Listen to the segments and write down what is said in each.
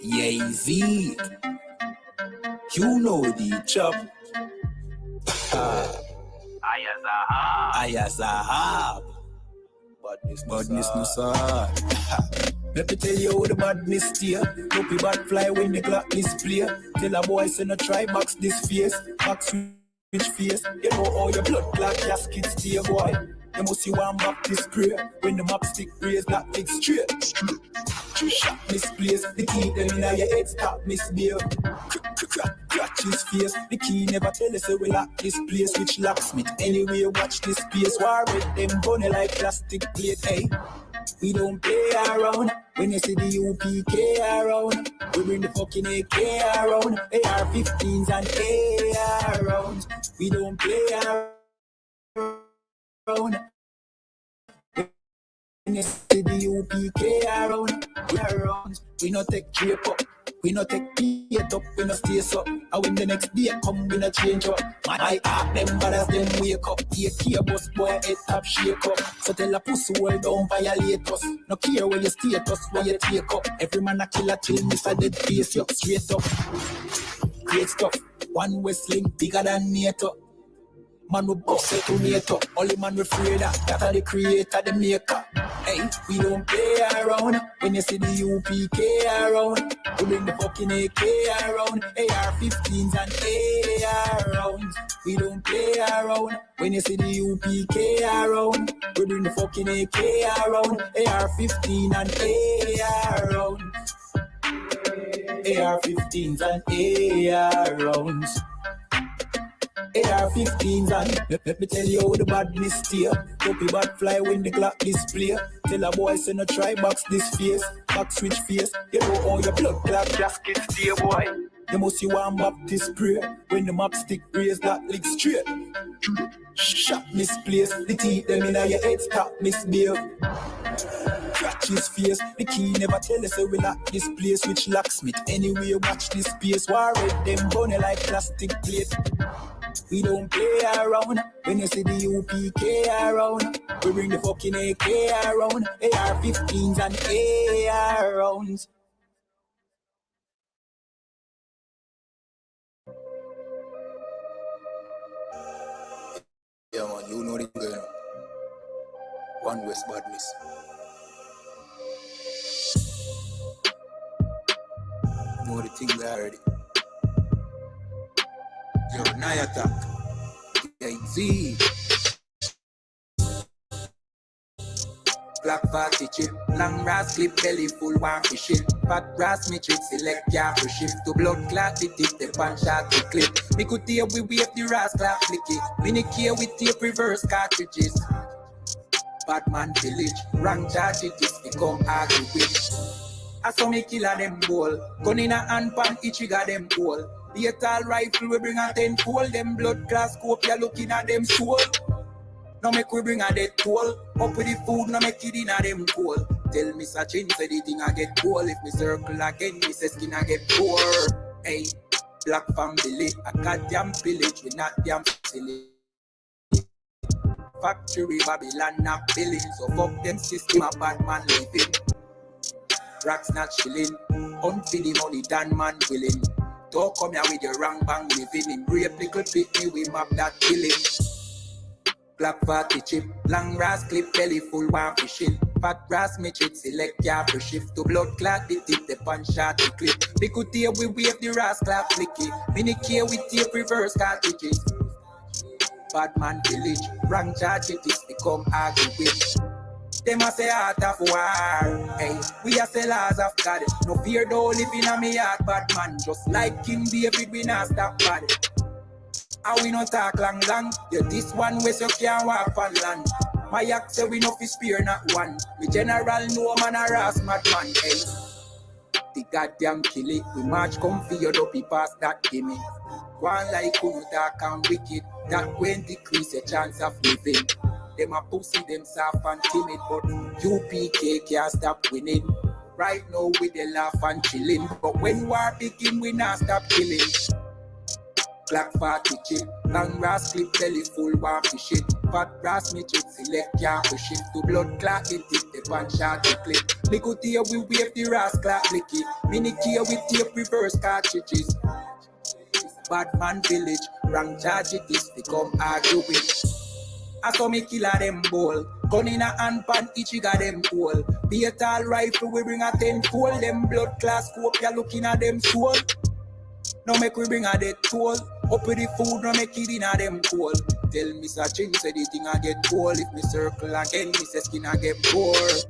Yay-Z, you know the chop. I.S.U.P.K. Badness no sir. Let me tell you how the badness steer. Dopey bad fly when the clock display. Tell a boy say no try box this face. Box which face. You know how your blood clot casket steer boy. You must see one Baptist prayer. When the map stick raise that big straight. Shot misplace. The key them in your head stop misbehave. Crack his face. The key never tell us we lock this place. Which locksmith anyway watch this space. War with them bunny like plastic plate. Hey, we don't play around. When you see the UPK around, we bring the fucking AK around. AR-15s and AR rounds. We don't play around. When you see the UPK around, we around. We no take drape up, we no take beat up, we no stay up. And when the next day come, we no change up. My heart them bad as them wake up. AK bus boy head top shake up. So tell a pussy world don't violate us. No care where you status, where you take up. Every man a killer till miss a dead face you straight up. Great stuff, one Westling bigger than NATO. Man we boss it to NATO. Only man we afraid that are the creator, the maker. Hey, we don't play around. When you see the UPK around, we bring the fucking AK around. AR-15s and AR rounds. We don't play around. When you see the UPK around, we bring the fucking AK around. AR-15 and AR rounds. AR-15s and AR rounds. AR-15s and let me tell you how the badness steer. Dopey bad fly when the clock display. Tell a boy say no try box this face. Box switch face. You know how your blood clot casket steer boy. You must see one Baptist prayer. When the map stick raise that lick straight. Shot misplaced. The teeth them in your head stop misbehave. Crack his face. The key never tell us we lock this place. Which locksmith anyway watch this space. War with them bunny like plastic plate. We don't play around. When you see the UPK around, we bring the fucking AK around. AR-15s and AR rounds. Yeah man, you know the girl. One West badness. Know the thing already. Yo, night attack. YAHANNA. Black party chip, long brass clip, belly full one for shit. Fat brass matrix, select ya for shift. To blood clot, the tip, the punch shot to clip. Me could tear we wave the ras clap flick it. Me no care with tape reverse cartridges. Batman village, rank charge it is become argue with. I saw me kill a them ball. Gun in a hand pan, each trigger them hole. Lethal rifle we bring a 10-fold. Them blood class scope, you looking at them soul. Now make we bring a dead toll. Up with the food, now make it in a them cool. Tell me Sachin say the thing I get cool. If me circle again, me say skin I get poor. Hey, black family, a goddamn village, we not damn silly. Factory Babylon not billing, so fuck them system a bad man living. Racks not chilling, unfeed the money than man willing. Don't come here with your wrong bang living. In rape little pitney, we map that killing. Black party chip, long brass clip, belly full one fishing. Fat brass matrix, select ya for shift. To blood clot, the tip, the punch shot, the clip. We could tear, we wave the ras clap, flick it. Mini care with tape reverse cartridges. Badman village, rank charge it is become argue with. Them a say heart of war. Hey, we a say laws of God. No fear don't live in a me heart, bad man. Just like King David, we not stop bad. And we no talk long. Yeah, this one way so can't walk on land. My act say we no fi spear not one. We general no man a ras mad man. Hey, the goddamn kill it. We march come for your dopey past that gimme. One like who dark and wicked. That when decrease your chance of living. Them a pussy, them soft and timid, but UPK can't stop winning. Right now we dey laugh and chilling, but when war begin we not stop killing. Clock 40 chip, long brass clip, belly full, one fish it. Fat brass me chip, select can't push it. To blood clot it, the one shot to clip. Me good here, we wave the ras clot blicky. Mini key with tape reverse cartridges. Bad man village, rank charge it is, become argue with. I saw me kill a them ball. Gun in a hand pan, each got them cool. Be a tall rifle, we bring a 10-fold. Them blood class scope, ya looking at them soul. Now make we bring a dead toll. Up with the food, now make it in a them cool. Tell Mr. Ching, say the thing I get cold. If me circle again, me say skin I get bored.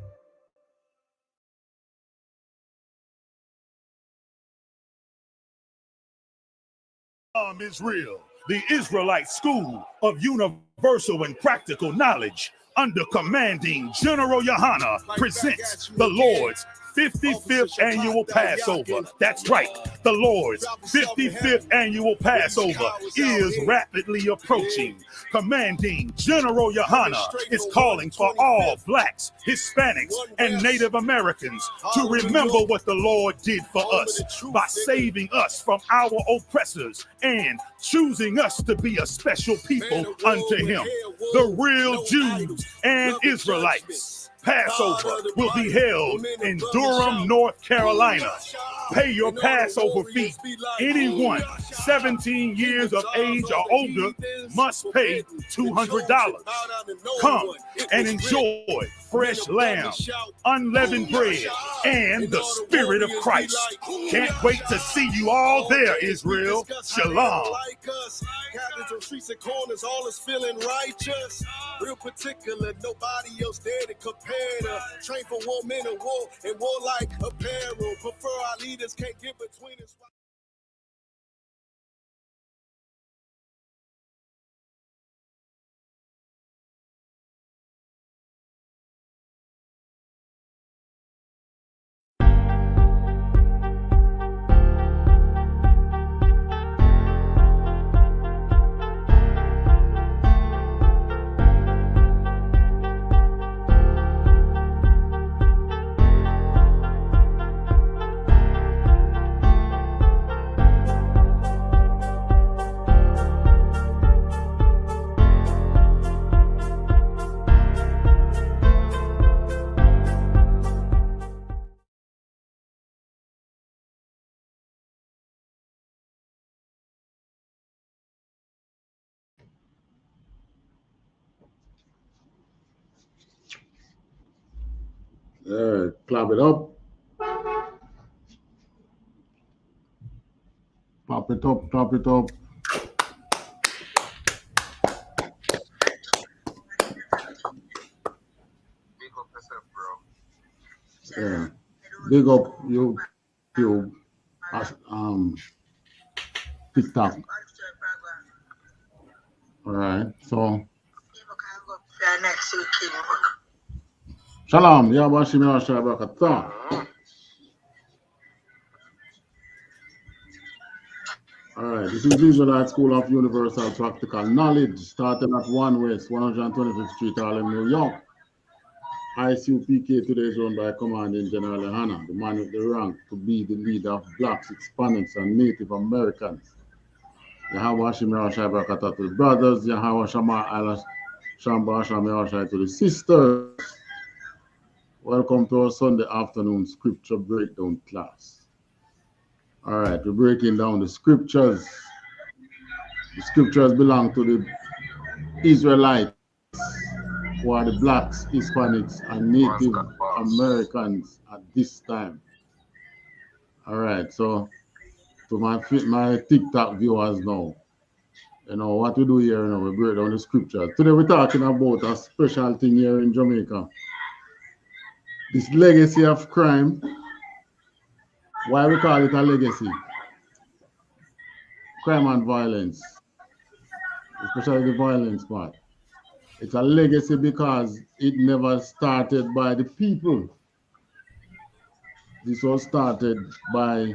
Israel, the Israelite School of Universal and Practical Knowledge, under commanding General YAHANNA, presents the Lord's 55th annual Passover. That's right, the Lord's 55th annual Passover is rapidly approaching. Commanding General YAHANNA is calling for all blacks, Hispanics, and Native Americans to remember what the Lord did for us by saving us from our oppressors and choosing us to be a special people unto Him, the real Jews and Israelites. Passover will be held in Durham, North Carolina. Pay your Passover fee. Anyone 17 years of age or older must pay $200. Come and enjoy fresh lamb, unleavened bread, and the Spirit of Christ. Can't wait to see you all there, Israel. Shalom. Streets and corners, all is feeling righteous. Real particular, nobody else there to compare to. Train for war, men and war, and war like apparel. Prefer our leaders can't get between us. Clap it up. Pop it up, top it up. Big up yourself, bro. Yeah. Big up YouTube, TikTok. All right, so Shalom, YAHANNA. All right, this is the Israelite School of Universal Practical Knowledge, starting at 1 West, 125th Street, Harlem, New York. I.S.U.P.K. today is run by Commanding General YAHANNA, the man with the rank to be the leader of blacks, Hispanics, and Native Americans. Yahweh Hashem Yahweh Barakatah to the brothers, Yahweh Shama Allah Shamba Hashem Yahweh to the sisters. Welcome to our Sunday afternoon scripture breakdown class. All right, we're breaking down the scriptures. The scriptures belong to the Israelites, who are the blacks, Hispanics, and Native Americans at this time. All right, so to my TikTok viewers now, you know what we do here, you know, we break down the scriptures. Today we're talking about a special thing here in Jamaica. This legacy of crime. Why we call it a legacy? Crime and violence, especially the violence part. It's a legacy because it never started by the people. This was started by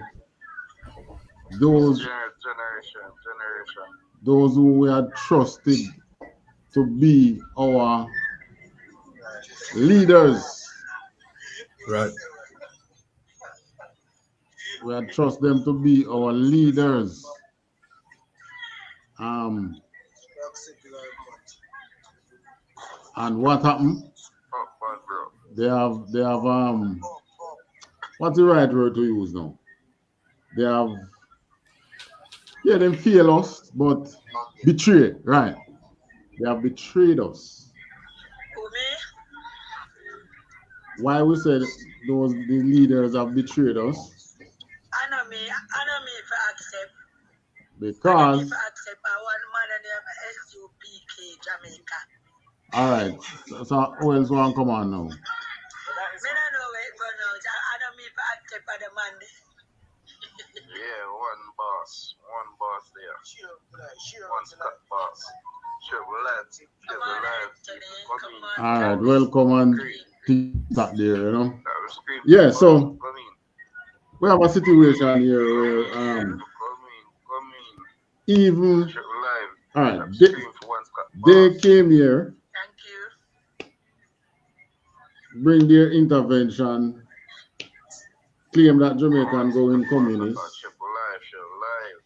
those who were trusted to be our leaders. Right. We had trust them to be our leaders. And what happened? They have what's the right word to use now? They have, yeah, them fail us, but betray, right? They have betrayed us. Why we said the leaders have betrayed us? I know me for accept. Because Accept one man named S.U.P.K. Jamaica. all right, so who else want to come on now? Me don't know where it goes now. I know me for accept for the man. Yeah, one boss there. One cut boss. All right, welcome and that there, you know. Yeah, so we have a situation here where even all right, they came here, Thank you. bring their intervention, claim that Jamaica can go in communist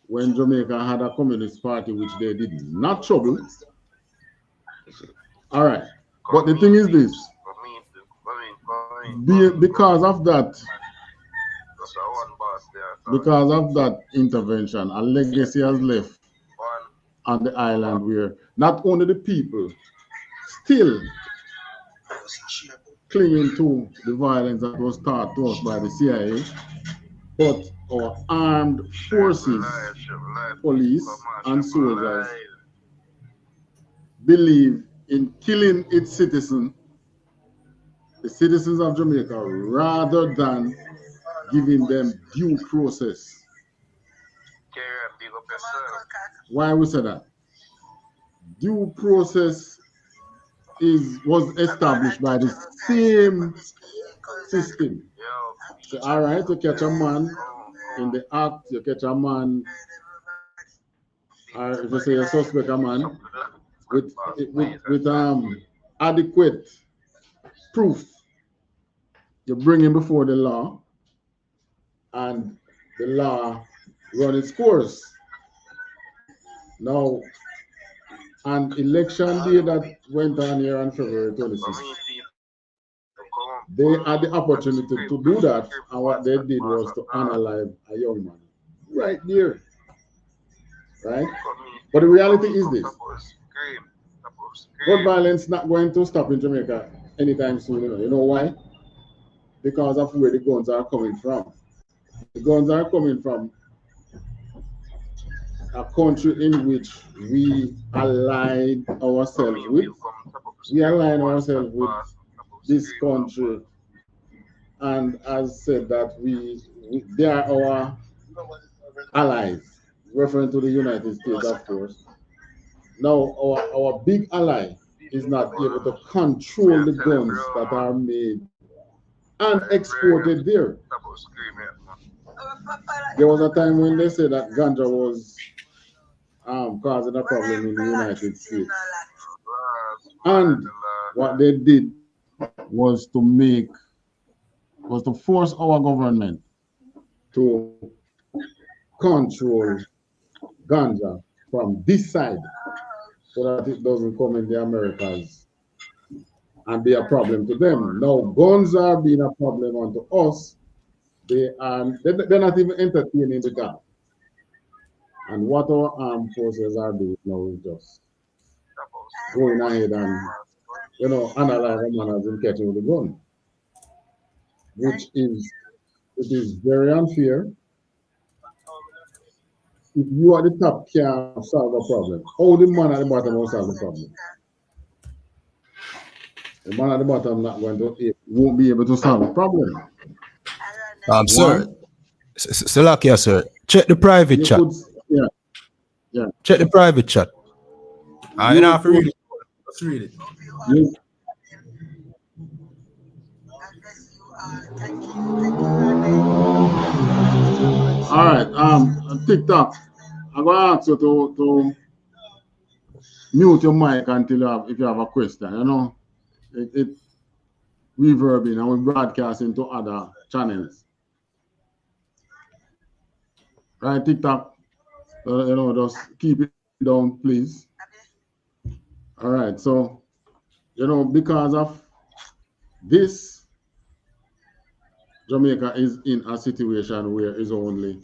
when Jamaica had a communist party which they did not trouble. All right, but the thing is this, because of that intervention, a legacy has left on the island where not only the people still clinging to the violence that was taught to us by the CIA, but our armed forces, police and soldiers, believe in killing its citizens, the citizens of Jamaica, rather than giving them due process. Why we say that? Due process was established by the same system. So, all right, you catch a man in the act, you catch a man, or if you say you suspect a man with adequate proof, you bring him before the law, and the law run its course. Now, an election day that went on here on February 26th, they had the opportunity to do that, and what they did was to unalive a young man right there, right? But the reality is this: gun violence not going to stop in Jamaica anytime soon. You know why? Because of where the guns are coming from. The guns are coming from a country in which we allied ourselves with. We align ourselves with this country, and as said that they are our allies, referring to the United States, of course. Now, our big ally is not able to control the guns that are made and exported there. There was a time when they said that ganja was causing a problem in the United States. And what they did was to force our government to control ganja from this side so that it doesn't come in the Americas and be a problem to them. Now, guns are being a problem unto us. They're not even entertaining the gap. And what our armed forces are doing now is just going ahead and, analyze a man as in catching with a gun, which is very unfair. If you at the top can't solve a problem, how the man at the bottom will solve the problem? The man at the bottom won't be able to solve the problem. Sir. Salakia, sir. Check the private chat. Yeah. Check the private chat. You don't have to read it. Let's read it. All right. TikTok. I'm gonna ask you to mute your mic until if you have a question. It reverbing and we broadcast into other channels. Right, TikTok. Just keep it down, please. All right, so, you know, because of this, Jamaica is in a situation where it's only,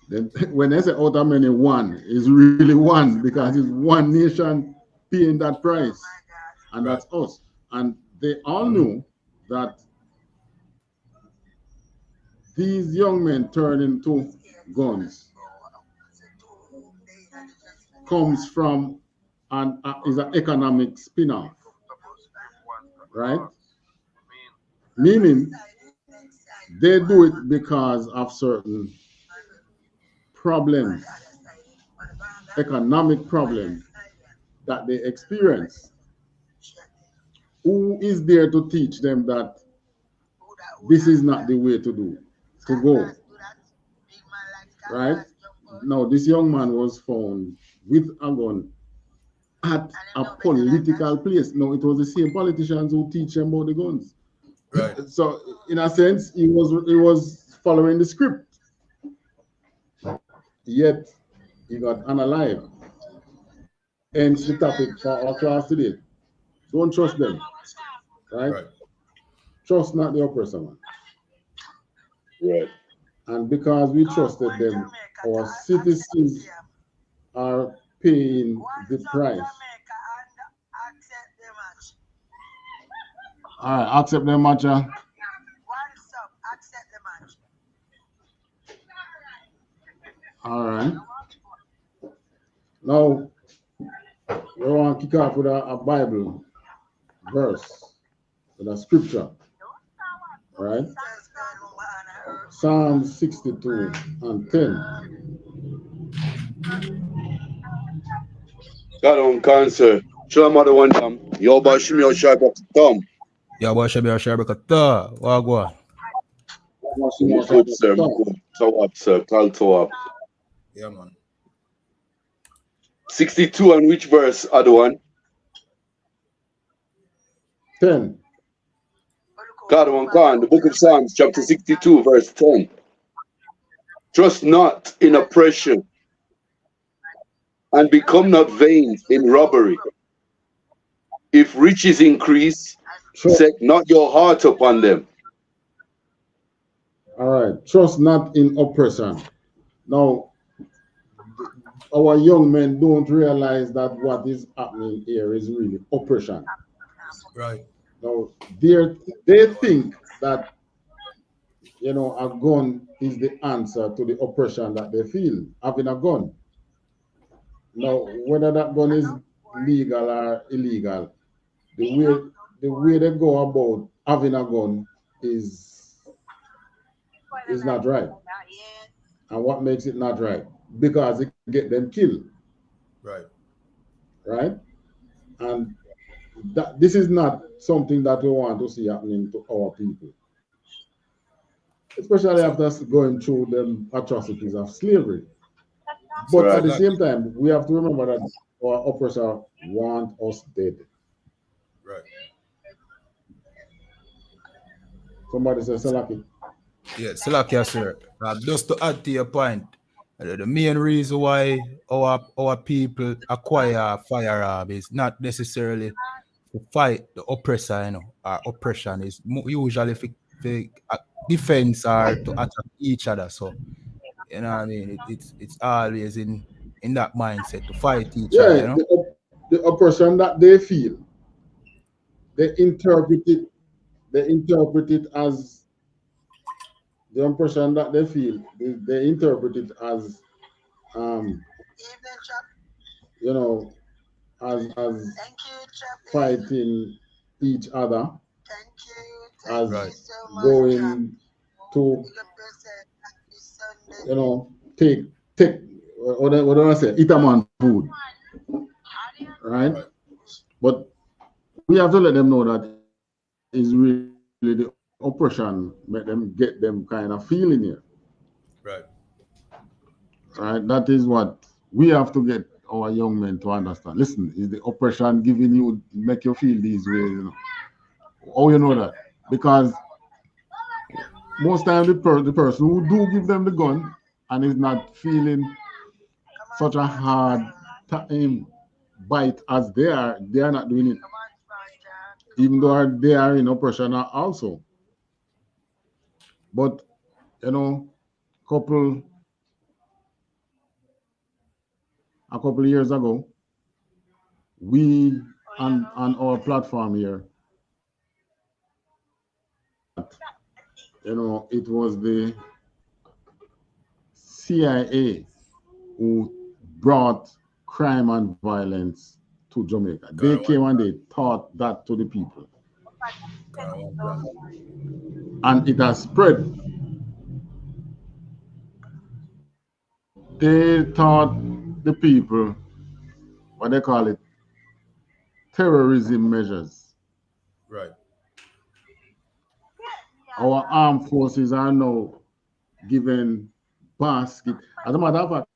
then when they say out of many, one is really one, because it's one nation paying that price, and that's us. And they all knew that these young men turning to guns comes from and is an economic spin-off, right? Meaning they do it because of certain problems, economic problems that they experience. Who is there to teach them that this is not the way to go, right? Now, this young man was found with a gun at a political place. Now, it was the same politicians who teach him about the guns. Right. So, in a sense, he was following the script. Yet, he got unalive. Hence the topic for our class today. Don't trust them, right? Trust not the oppressor, man. Right. And because we trusted them, our citizens are paying the price. All right, accept the match. All right. Now, we want to kick off with a Bible verse, with a scripture. All right. Psalm 62 and 10. God on cancer. Show mother one time. Yo, boy, shimmy your sharp up thumb. Yeah, boy, shimmy your sharp up thumb. Wagwan. Good, sir. Good. So up, sir. Call to up. Yeah, man. 62 and which verse, other one? 10. God on Khan, the book of Psalms, chapter 62, verse 10. Trust not in oppression, and become not vain in robbery. If riches increase, set not your heart upon them. All right. Trust not in oppression. Now, our young men don't realize that what is happening here is really oppression. Right. Now, they think that, you know, a gun is the answer to the oppression that they feel, having a gun. Now, whether that gun is legal or illegal, the way they go about having a gun is not right. And what makes it not right? Because it get them killed. Right. Right? And this is not something that we want to see happening to our people. Especially after going through the atrocities of slavery. But at the same time, we have to remember that our oppressor want us dead. Right. Somebody says Salaki. Yeah, Salaki, sir. Just to add to your point, the main reason why our people acquire firearm is not necessarily to fight the oppressor, you know, our oppression is usually for defense or to attack each other. So, you know what I mean? It's always in that mindset to fight each other, you know? The oppression that they feel, they interpret it as the oppression that they feel, they interpret it as you know, as fighting each other, as going to, you know, take what do I say, eat a man food, right? But we have to let them know that it's really the oppression make them get them kind of feeling here. Right. That is what we have to get our young men to understand. Listen, is the oppression giving you, make you feel these ways, you know? How you know that? Because most times the person who do give them the gun and is not feeling such a hard bite as they are not doing it. Even though they are in oppression also. But, you know, a couple of years ago, we on our platform here, you know, it was the CIA who brought crime and violence to Jamaica. They came and they taught that to the people. And it has spread. They taught the people, what they call it, terrorism measures. Right. Our armed forces are now given basket. As a matter of fact,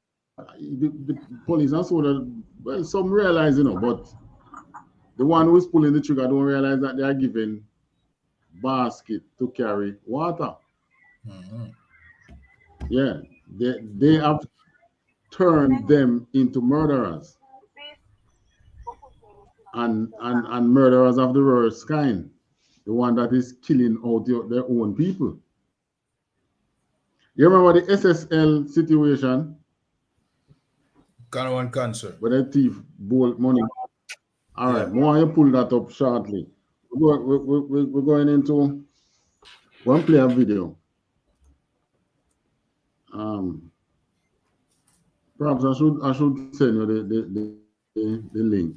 the police and soldiers, well, some realize, you know, but the one who is pulling the trigger don't realize that they are given basket to carry water. Yeah, they have turned them into murderers. And murderers of the worst kind. The one that is killing out their own people. You remember the SSL situation? One cancer. Where the thief bought money. All right, more you pull that up shortly. We're going into one player video. Perhaps I should send you the link.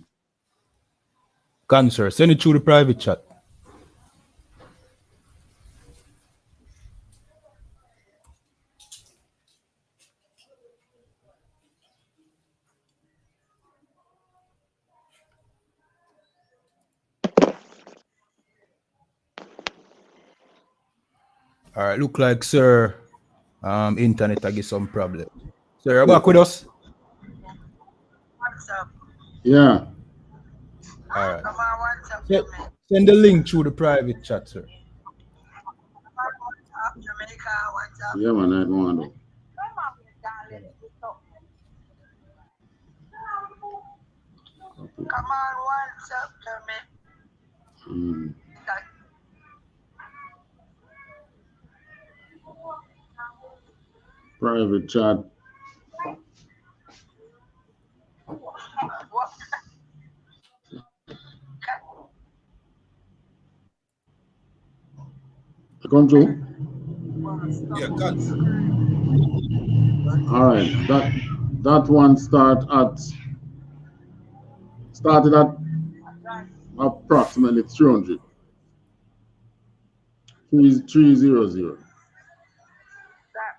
Cancer, send it through the private chat. All right, look like sir, internet I get some problem. Sir, you're back with us? Yeah. All right. Send the link through the private chat, sir. Yeah, man, I don't want to. Come on, what's up to me? Private chat. Come through? Yeah, cut. All right, that one started at approximately 300. 300.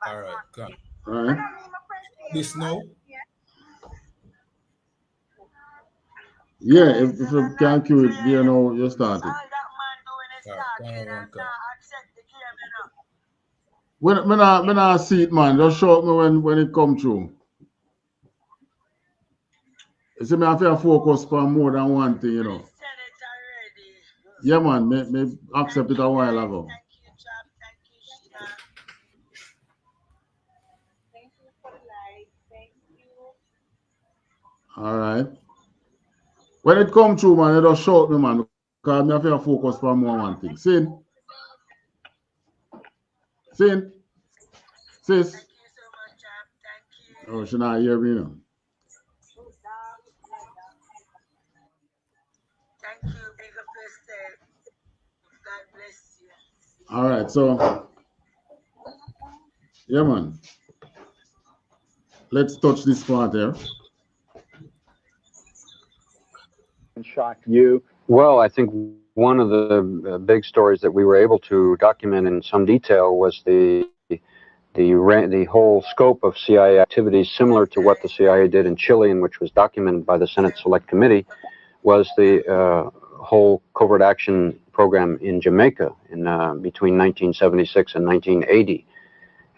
All right, cut. All right. This now? Yeah, if you can't queue it, you know, you started. When I see it, man, just show me when it come through. You see, me have to focus on more than one thing, you know. Yeah, man, me accept it a while ago. All right. When it come through, man, you just shout me, man, because me have to focus on more one thing. See? Sis? Thank you so much, Chap. Thank you. Oh, she not hear me now. Thank you. Big up yourself. God bless you. All right, so yeah, man. Let's touch this part here. Shocked you? Well, I think one of the big stories that we were able to document in some detail was the whole scope of CIA activities, similar to what the CIA did in Chile, and which was documented by the Senate Select Committee, was the whole covert action program in Jamaica in between 1976 and 1980.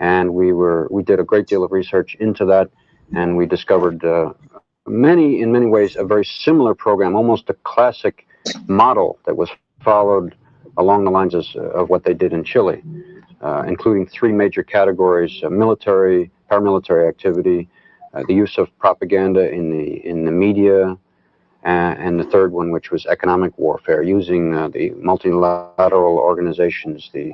And we did a great deal of research into that, and we discovered in many ways a very similar program, almost a classic model that was followed along the lines of what they did in Chile, including three major categories: military, paramilitary activity, the use of propaganda in the media, and the third one, which was economic warfare, using the multilateral organizations, the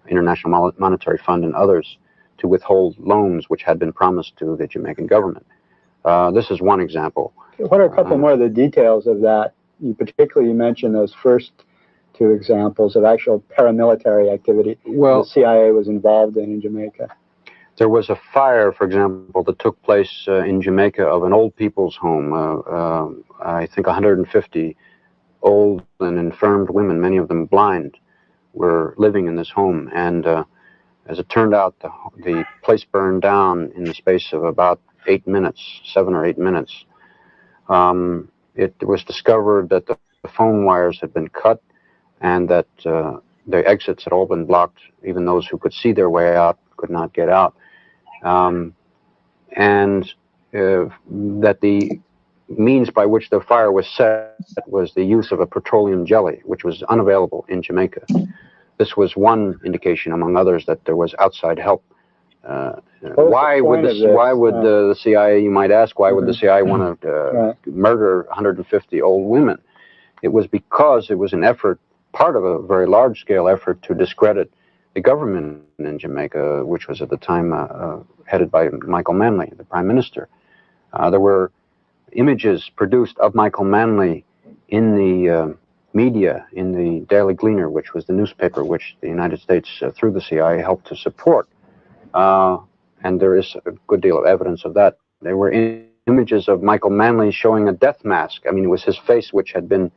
International Monetary Fund and others, to withhold loans which had been promised to the Jamaican government. This is one example. What are a couple more of the details of that? You particularly mentioned those first two examples of actual paramilitary activity the CIA was involved in Jamaica. There was a fire, for example, that took place in Jamaica of an old people's home. I think 150 old and infirmed women, many of them blind, were living in this home. And as it turned out, the place burned down in the space of about 8 minutes, 7 or 8 minutes. It was discovered that the phone wires had been cut and that the exits had all been blocked. Even those who could see their way out could not get out. That the means by which the fire was set was the use of a petroleum jelly, which was unavailable in Jamaica. This was one indication, among others, that there was outside help. Why would the CIA, you might ask, why would the CIA want to murder 150 old women? It was because it was an effort, part of a very large-scale effort to discredit the government in Jamaica, which was at the time headed by Michael Manley, the Prime Minister. There were images produced of Michael Manley in the media, in the Daily Gleaner, which was the newspaper which the United States, through the CIA, helped to support. And there is a good deal of evidence of that. There were images of Michael Manley showing a death mask. I mean, it was his face which had been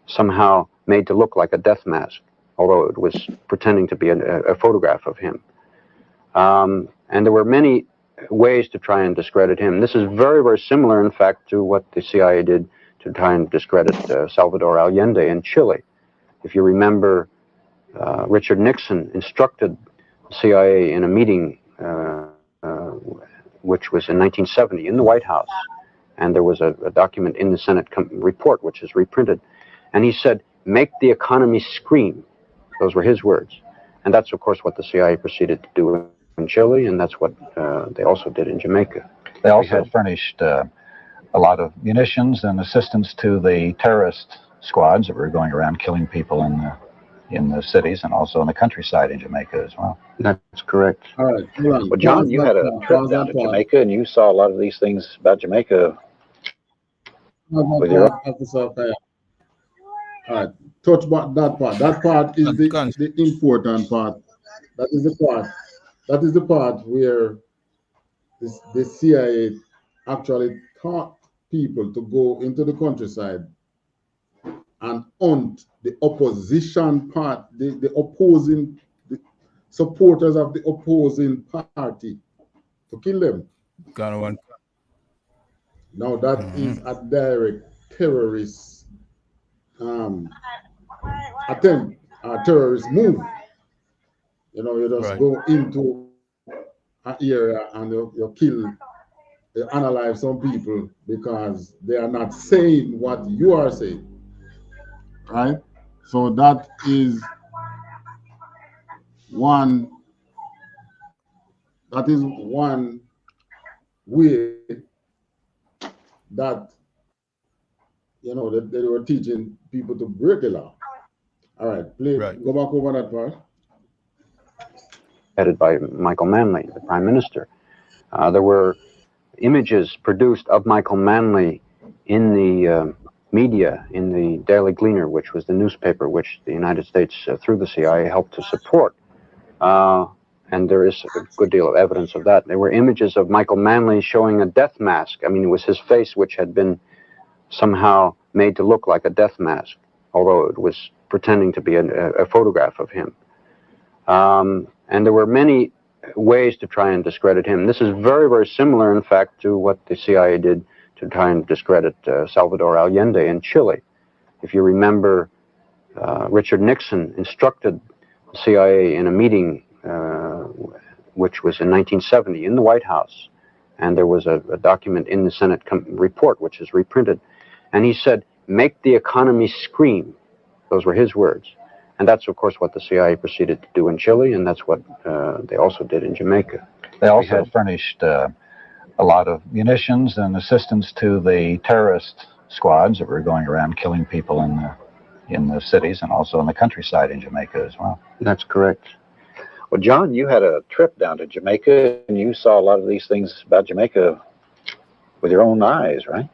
somehow made to look like a death mask, although it was pretending to be a photograph of him. And there were many ways to try and discredit him. This is very, very similar, in fact, to what the CIA did to try and discredit Salvador Allende in Chile. If you remember, Richard Nixon instructed the CIA in a meeting which was in 1970 in the White House, and there was a document in the Senate report which is reprinted, and he said, "Make the economy scream." Those were his words. And that's, of course, what the CIA proceeded to do in Chile, and that's what they also did in Jamaica. They also furnished a lot of munitions and assistance to the terrorist squads that were going around killing people in the cities and also in the countryside in Jamaica as well. That's correct. All right, hold on. Well, John, you had a trip down to Jamaica, and you saw a lot of these things about Jamaica. With your all right, touch about that part. That part is the important part. That is the part. That is the part where the CIA actually taught people to go into the countryside and hunt the opposition part, the opposing, the supporters of the opposing party, to kill them. Now that is a direct terrorist attempt, a terrorist move. You know, you just go into an area and you kill, you analyze some people because they are not saying what you are saying, right? So that is one way that, you know, that they were teaching people to break the law. All right, go back over that part. Headed by Michael Manley, the Prime Minister. There were images produced of Michael Manley in the media, in the Daily Gleaner, which was the newspaper which the United States, through the CIA, helped to support. And there is a good deal of evidence of that. There were images of Michael Manley showing a death mask. I mean, it was his face which had been somehow made to look like a death mask, although it was pretending to be a photograph of him. And there were many ways to try and discredit him. This is very, very similar, in fact, to what the CIA did to try and discredit Salvador Allende in Chile. If you remember, Richard Nixon instructed the CIA in a meeting which was in 1970 in the White House, and there was a document in the Senate report which is reprinted, and he said, "Make the economy scream." Those were his words. And that's, of course, what the CIA proceeded to do in Chile, and that's what they also did in Jamaica. They also furnished a a lot of munitions and assistance to the terrorist squads that were going around killing people in the cities and also in the countryside in Jamaica as well. That's correct. Well, John, you had a trip down to Jamaica and you saw a lot of these things about Jamaica with your own eyes, right?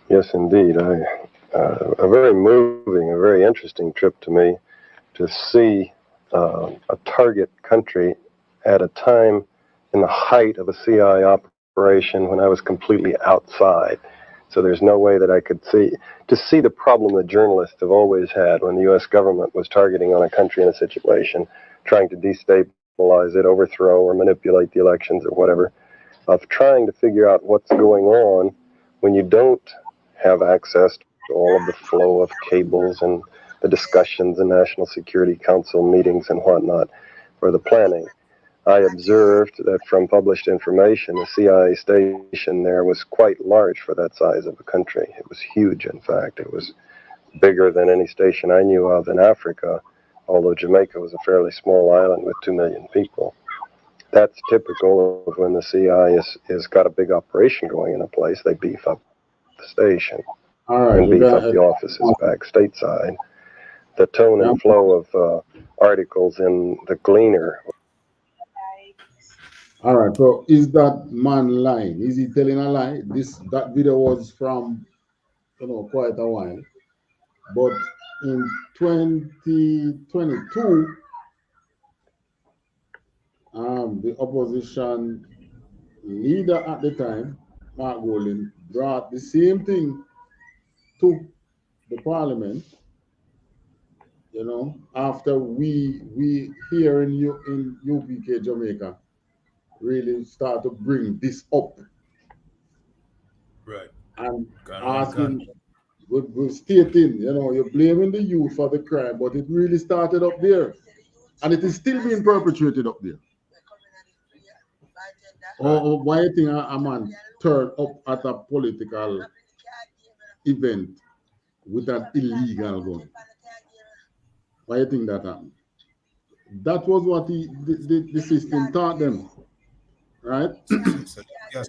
Yes, indeed. A very moving, a very interesting trip to me to see a target country at a time in the height of a CI operation when I was completely outside. So there's no way that I could see the problem that journalists have always had when the U.S. government was targeting on a country in a situation, trying to destabilize it, overthrow or manipulate the elections or whatever, of trying to figure out what's going on when you don't have access to all of the flow of cables and the discussions in National Security Council meetings and whatnot for the planning. I observed that from published information, the CIA station there was quite large for that size of a country. It was huge, in fact. It was bigger than any station I knew of in Africa, although Jamaica was a fairly small island with 2 million people. That's typical of when the CIA has got a big operation going in a place. They beef up the station and beef up the offices back stateside. The tone and flow of articles in the Gleaner. All right, so is that man lying? Is he telling a lie? That video was from, quite a while. But in 2022, the opposition leader at the time, Mark Golding, brought the same thing to the parliament. After we here in UPK Jamaica really start to bring this up, right, and asking, we're stating, you're blaming the youth for the crime, but it really started up there, and it is still being perpetrated up there. Or why you think a man turned up at a political event with an illegal gun? Why you think that happened? That was what the system taught them, right? Yes.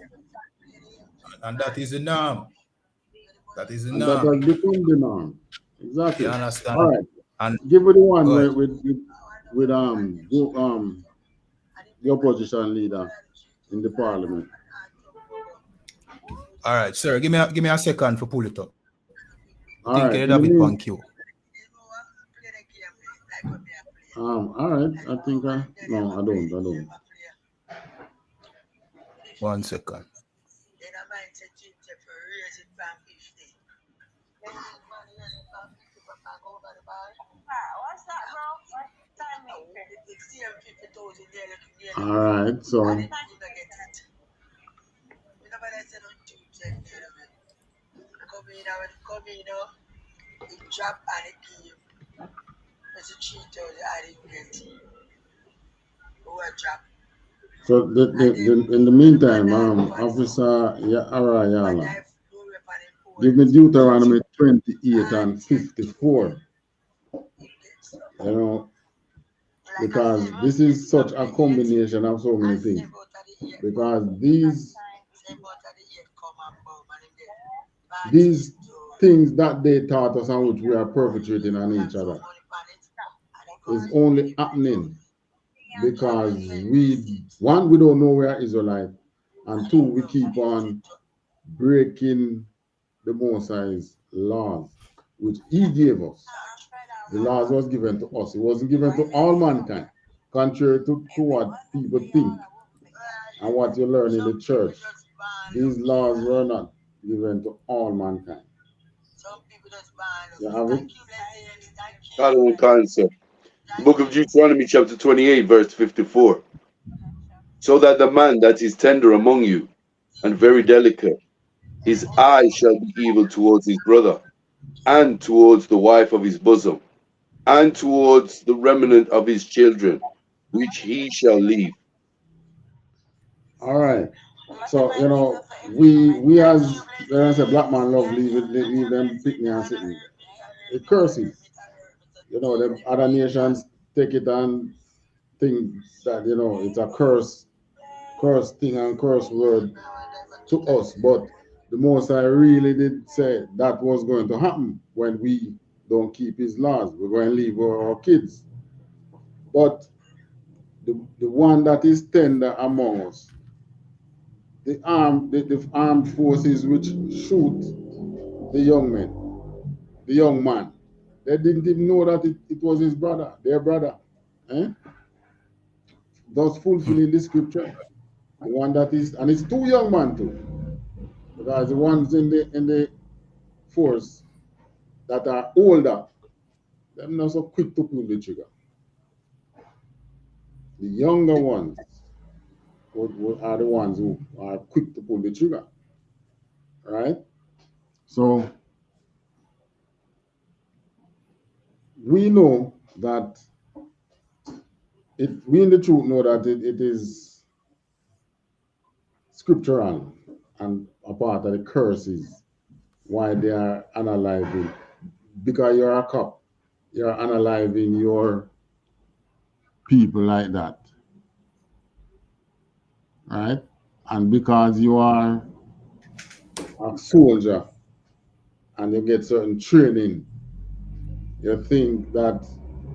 And that is the norm. That is the and norm. that has become the norm. Exactly. You understand? All right. And give it the one with the opposition leader in the parliament. All right, sir. Give me a second for pull it up. I think right. you have it on cue. All right. I think no, I don't. 1 second. All right, so so in the meantime, Officer YAHANNA, give me Deuteronomy 28 and 54. Because this is such a combination of so many things. Because these things that they taught us and which we are perpetrating on each other is only happening because we don't know we are Israelite, and two, we keep on breaking the Most High's laws, which He gave us. The laws was given to us. It wasn't given to all mankind, contrary to what people think and what you learn in the church. These laws were not given to all mankind. You have it? The book of Deuteronomy chapter 28 verse 54. So that the man that is tender among you and very delicate, his eye shall be evil towards his brother, and towards the wife of his bosom, and towards the remnant of his children, which he shall leave. All right. So, we as black man love leave them pick me and sitting. It curses. The other nations take it and think that, it's a curse curse thing and curse word to us, but the Most High really did say that was going to happen when we don't keep His laws. We're going to leave our kids. But the one that is tender among us, the armed forces which shoot the young men, the young man, they didn't even know that it was his brother, their brother. Thus fulfilling the scripture. The one that is, and it's two young men too. Because the ones in the force that are older, they're not so quick to pull the trigger. The younger ones are the ones who are quick to pull the trigger. Right? So we know that we in the truth know that it is scriptural and a part of the curses why they are unaliving. Because you're a cop, you're unaliving your people like that. Right? And because you are a soldier and you get certain training, you think that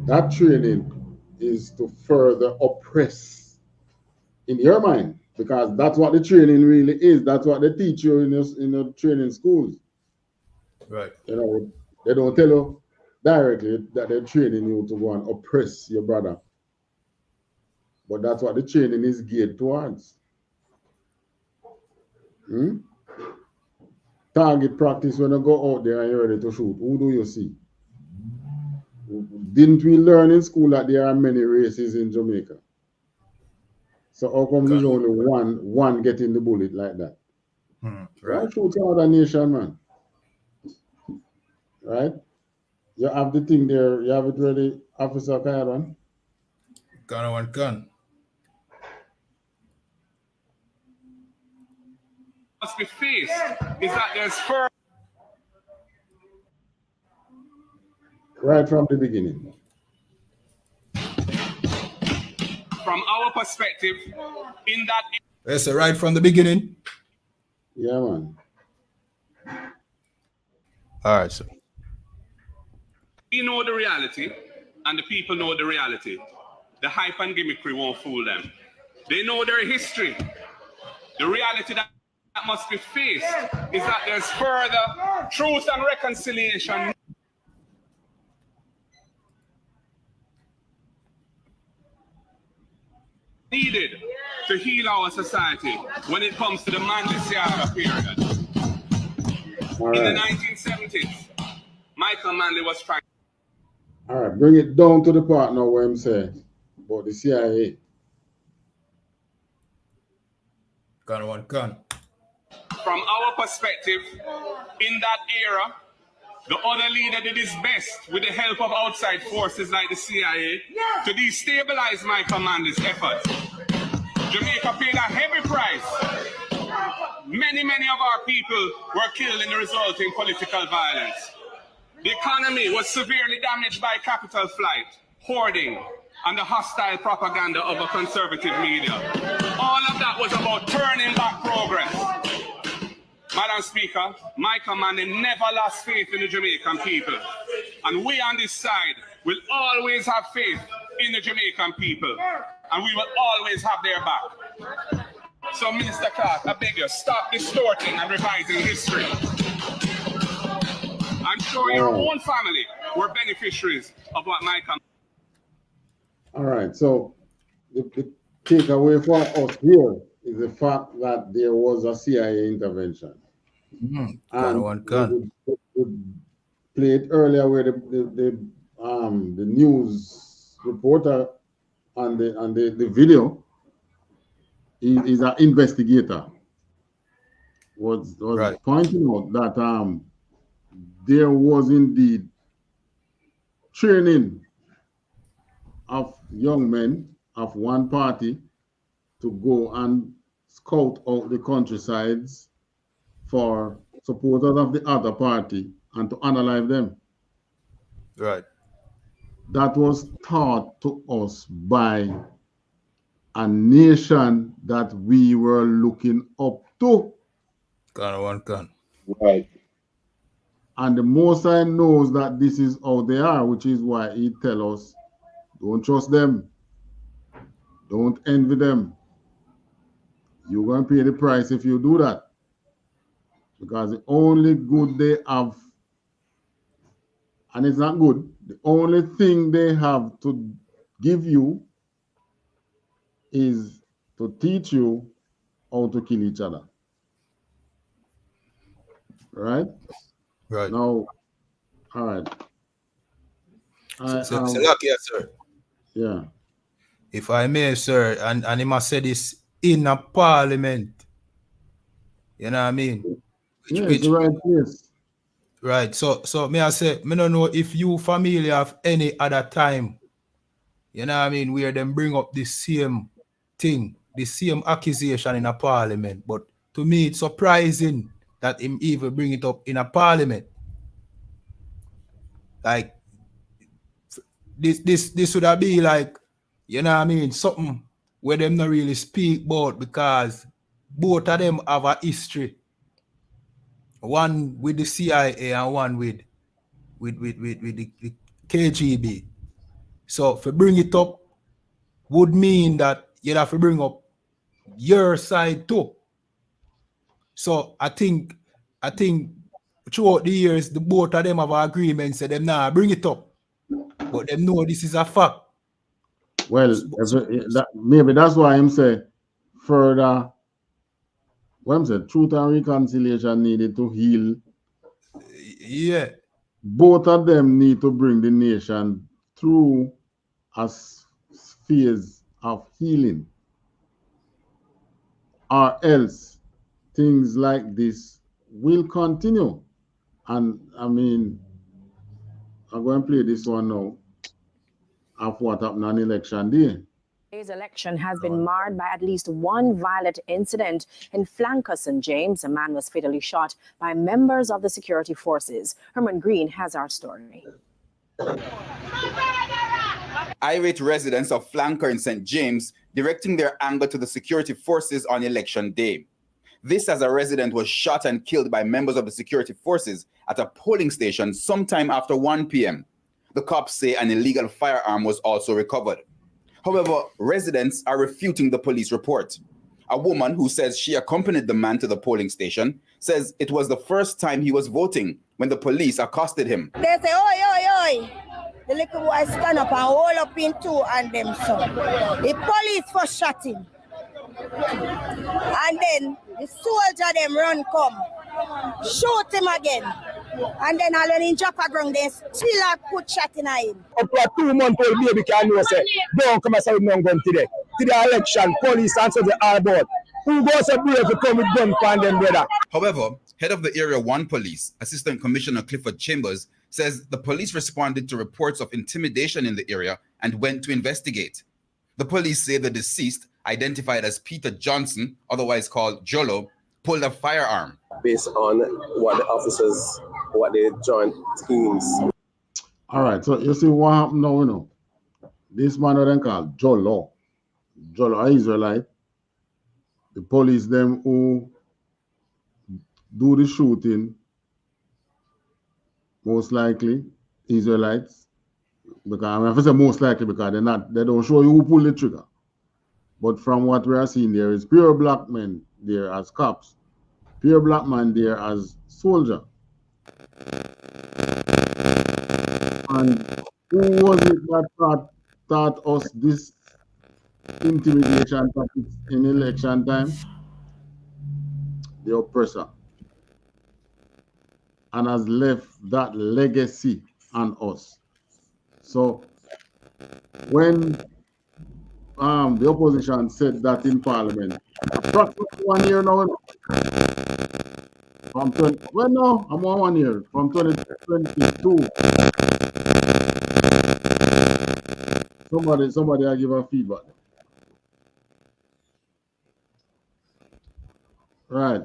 that training is to further oppress in your mind, because that's what the training really is. That's what they teach you in your training schools. Right. You know, they don't tell you directly that they're training you to go and oppress your brother. But that's what the training is geared towards. Target practice, when you go out there and you're ready to shoot, who do you see? Didn't we learn in school that there are many races in Jamaica? So how come there's only one getting the bullet like that? Right. Why shoot some other nation, man? Right? You have the thing there, you have it ready, Officer Kairan? Gun. Must be faced is that there's first. Right from the beginning. From our perspective, in that. Yes, right from the beginning. Yeah, man. All right, sir. We know the reality, and the people know the reality. The hype and gimmickry won't fool them. They know their history. The reality that must be faced is that there's further truth and reconciliation needed to heal our society when it comes to the Manley-Sierra period. In the 1970s, Michael Manley was trying. All right, bring it down to the part now where I'm saying about the CIA. Gun. From our perspective, in that era, the other leader did his best with the help of outside forces like the CIA to destabilize Michael Manley's efforts. Jamaica paid a heavy price. Many of our people were killed in the resulting political violence. The economy was severely damaged by capital flight, hoarding, and the hostile propaganda of a conservative media. All of that was about turning back progress. Madam Speaker, Michael Manley never lost faith in the Jamaican people. And we on this side will always have faith in the Jamaican people. And we will always have their back. So, Minister Clark, I beg you, stop distorting and revising history. I'm sure your own family were beneficiaries of what Michael. All right, so the takeaway for us here is the fact that there was a CIA intervention. And we played earlier where the news reporter on the video is an investigator was right. Pointing out that there was indeed training of young men of one party to go and scout out the countrysides for supporters of the other party and to unalive them. Right. That was taught to us by a nation that we were looking up to. Right. And the Most High knows that this is how they are, which is why he tells us, don't trust them. Don't envy them. You're going to pay the price if you do that. Because the only good they have, and it's not good, the only thing they have to give you is to teach you how to kill each other. Right? Right. Now, all right. So lucky, sir. Yeah. If I may, sir, and he must say this in a parliament. You know what I mean? It's the right place. Right. So may I say, me don't know if you familiar of any other time, you know what I mean, where them bring up the same thing, the same accusation in a parliament. But to me, it's surprising that him even bring it up in a parliament. Like this would have be like, you know what I mean, something where them not really speak about, because both of them have a history. One with the CIA and one with the KGB. So if you bring it up would mean that you'd have to bring up your side too. So I think throughout the years, the both of them have an agreement, say them nah bring it up. But them know this is a fact. Well, maybe that's why I'm saying further, what I'm saying, truth and reconciliation needed to heal. Yeah. Both of them need to bring the nation through a phase of healing. Or else things like this will continue. And I mean, I'm going to play this one now of what happened on election day. Today's election has been marred by at least one violent incident in Flanker, St. James. A man was fatally shot by members of the security forces. Herman Green has our story. Irate residents of Flanker in St. James directing their anger to the security forces on election day. This as a resident was shot and killed by members of the security forces at a polling station sometime after 1 p.m. The cops say an illegal firearm was also recovered. However, residents are refuting the police report. A woman who says she accompanied the man to the polling station says it was the first time he was voting when the police accosted him. They say, oi, oi, oi. The little boy stand up and hold up in two and them so. The police first shot him. And then the soldier them run come. Shoot him again. And then all when in drop a ground, they still a put shot in him. Up to a 2-month-old baby can know say, don't come and say with no gun today. To the election, police and soldiers are about. Who goes to brave to come with gun for them, brother? However, head of the Area 1 Police, Assistant Commissioner Clifford Chambers, says the police responded to reports of intimidation in the area and went to investigate. The police say the deceased, identified as Peter Johnson, otherwise called Jolo, pulled a firearm. Based on what the officers, what the joint teams. All right, so you see what happened now, you know. This man was then called Jolo. Jolo, Israelite. The police, them who do the shooting, most likely Israelites. Because I mean, if I say most likely, because they don't show you who pulled the trigger. But from what we are seeing, there is pure black men there as cops, pure black man there as soldier. And who was it that taught us this intimidation tactics in election time? The oppressor. And has left that legacy on us. So when the opposition said that in Parliament, approximately 1 year now, from 20, well, no, I'm on 1 year, from 2022. Somebody I give a feedback. Right,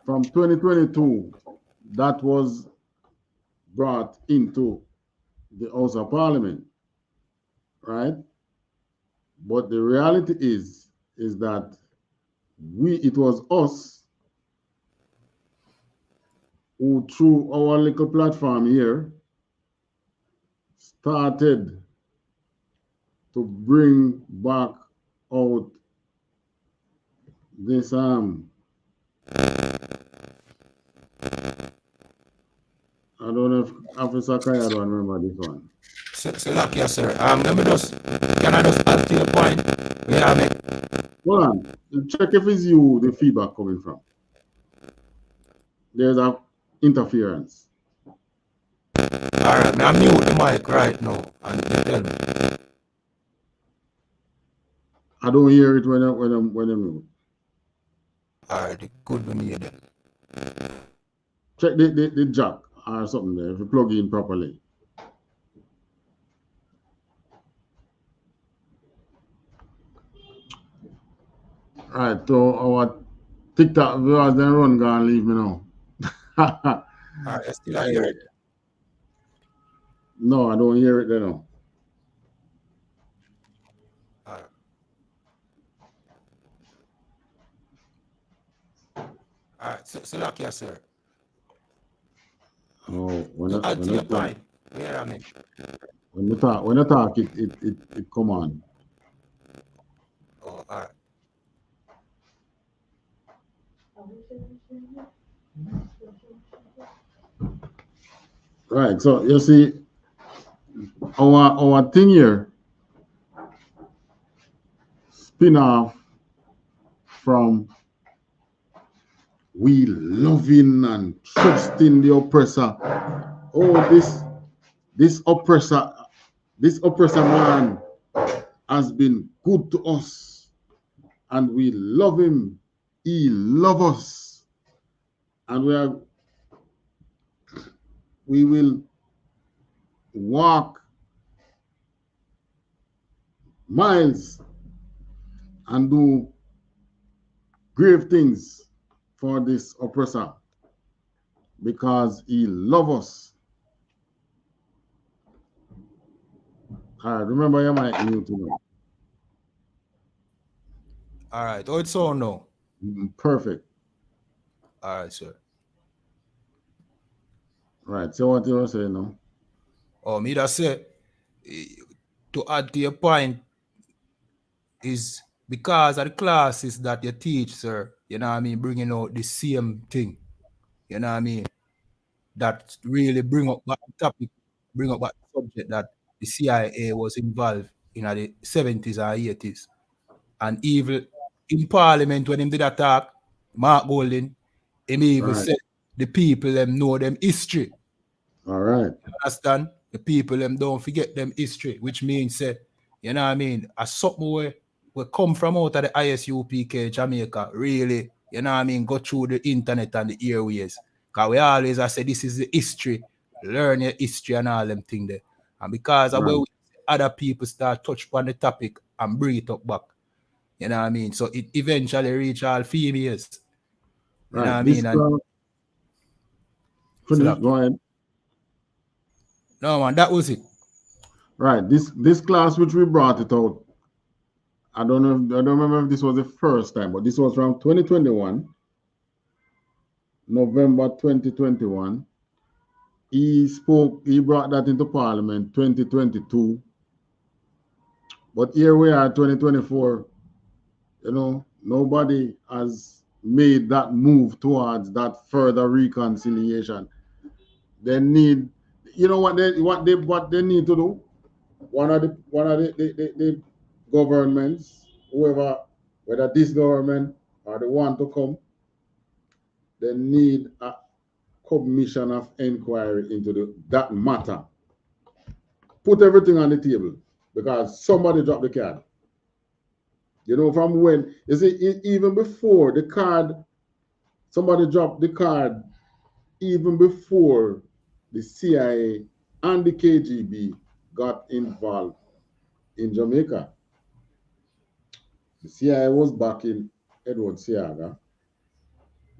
from 2022, that was brought into the House of Parliament, right? But the reality is is that it was us who, through our little platform here, started to bring back out this I don't know if Officer Kaya don't remember this one. Salakia, sir. Let me just, can I just add to the point? Hold on. Check if it's you, the feedback coming from. There's a interference. All right, I'm mute the mic right now. And you tell me. I don't hear it when I'm mute. All right, it could be me then. Check the jack or something there if you plug in properly. Right, so our TikTok viewers then run go and leave me now. All right, I still hear it. No, I don't hear it there now. All right, so Salakia, sir. Oh, when you talk, it come on. Oh, all right. Right, so you see, our thing here spin off from we loving and trusting the oppressor. Oh, this oppressor man has been good to us, and we love him. He loves us, and we will walk miles and do grave things for this oppressor because he loves us. All right, remember your mic mute. All right, oh, it's on now. Perfect. All right, sir. Right, so what you were saying now? Oh, me that say, to add to your point, is because of the classes that you teach, sir, you know what I mean, bringing out the same thing, you know what I mean, that really bring up that topic, bring up that subject that the CIA was involved in the 70s and 80s. And even in Parliament, when him did that talk, Mark Golding, him even said the people them know them history. All right. You understand? The people them don't forget them history, which means, you know what I mean, as something where we come from out of the I.S.U.P.K, Jamaica, really, you know what I mean, go through the internet and the airways. Because we always I say this is the history, learn your history and all them things there. And because of where other people start touch upon the topic and bring it up back. You know what I mean? So it eventually reach all females. You know what I mean? And finish, go ahead. No man, that was it. Right. This class which we brought it out, I don't remember if this was the first time, but this was from 2021, November 2021. He brought that into Parliament 2022. But here we are, 2024, you know, nobody has made that move towards that further reconciliation. They need, you know what they need to do? One of the governments, whoever, whether this government or the one to come, they need a commission of inquiry into that matter. Put everything on the table because somebody dropped the card. You know, from when, you see, even before the card, somebody dropped the card, even before the CIA and the KGB got involved in Jamaica. The CIA was backing Edward Seaga.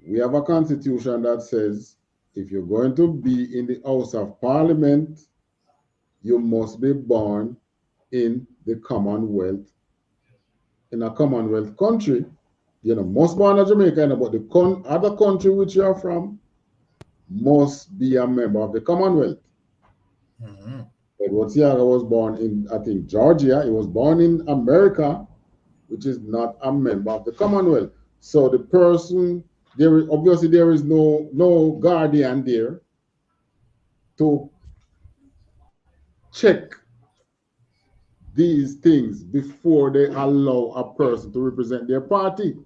We have a constitution that says if you're going to be in the House of Parliament, you must be born in the Commonwealth in a Commonwealth country, you know, must born in Jamaica, but the other country which you are from must be a member of the Commonwealth. Edward Seaga was born in, I think, Georgia. He was born in America, which is not a member of the Commonwealth. So the person, obviously there is no guardian there to check these things before they allow a person to represent their party.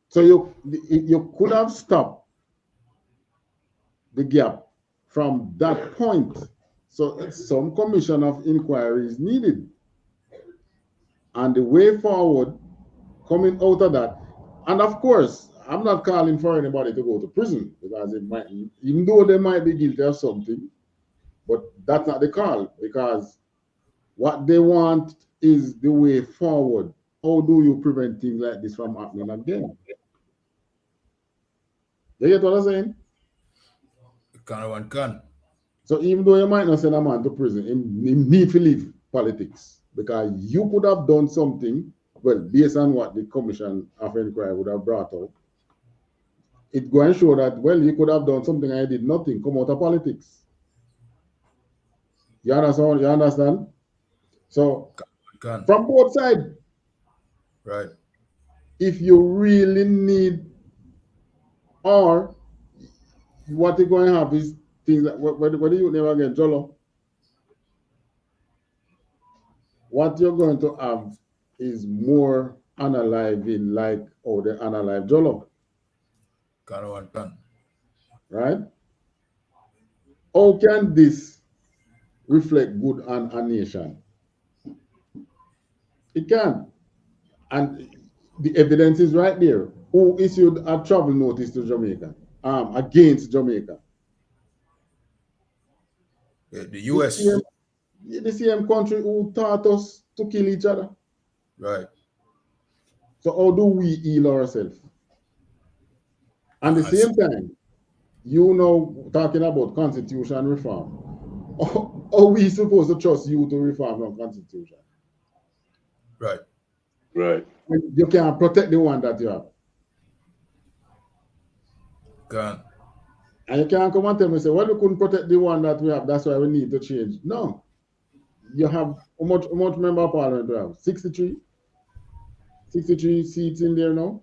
So you could have stopped the gap from that point. So some commission of inquiry is needed. And the way forward, coming out of that, and of course, I'm not calling for anybody to go to prison, because it might, even though they might be guilty of something, but that's not the call, because what they want is the way forward. How do you prevent things like this from happening again? You get what I'm saying? Can. So even though you might not send a man to prison, he need to leave politics, because you could have done something, well, based on what the Commission of Inquiry would have brought out. It going to show that, well, you could have done something and you did nothing, come out of politics. You understand? You understand? So, from both sides. Right. If you really need, or what you're going to have is things like, what do you never get, Jolo? What you're going to have is more analyzing, like how they analyze Jolo. Right? How can this reflect good on a nation? It can. And the evidence is right there. Who issued a travel notice to Jamaica, against Jamaica? The US. The same country who taught us to kill each other. Right. So how do we heal ourselves? At the same time, you know, talking about constitution reform. Are we supposed to trust you to reform our constitution? Right. Right. You can't protect the one that you have. Can. And you can't come and tell me, say, well, we couldn't protect the one that we have, that's why we need to change. No. You have, how much member of parliament do you have? 63? 63 seats in there now?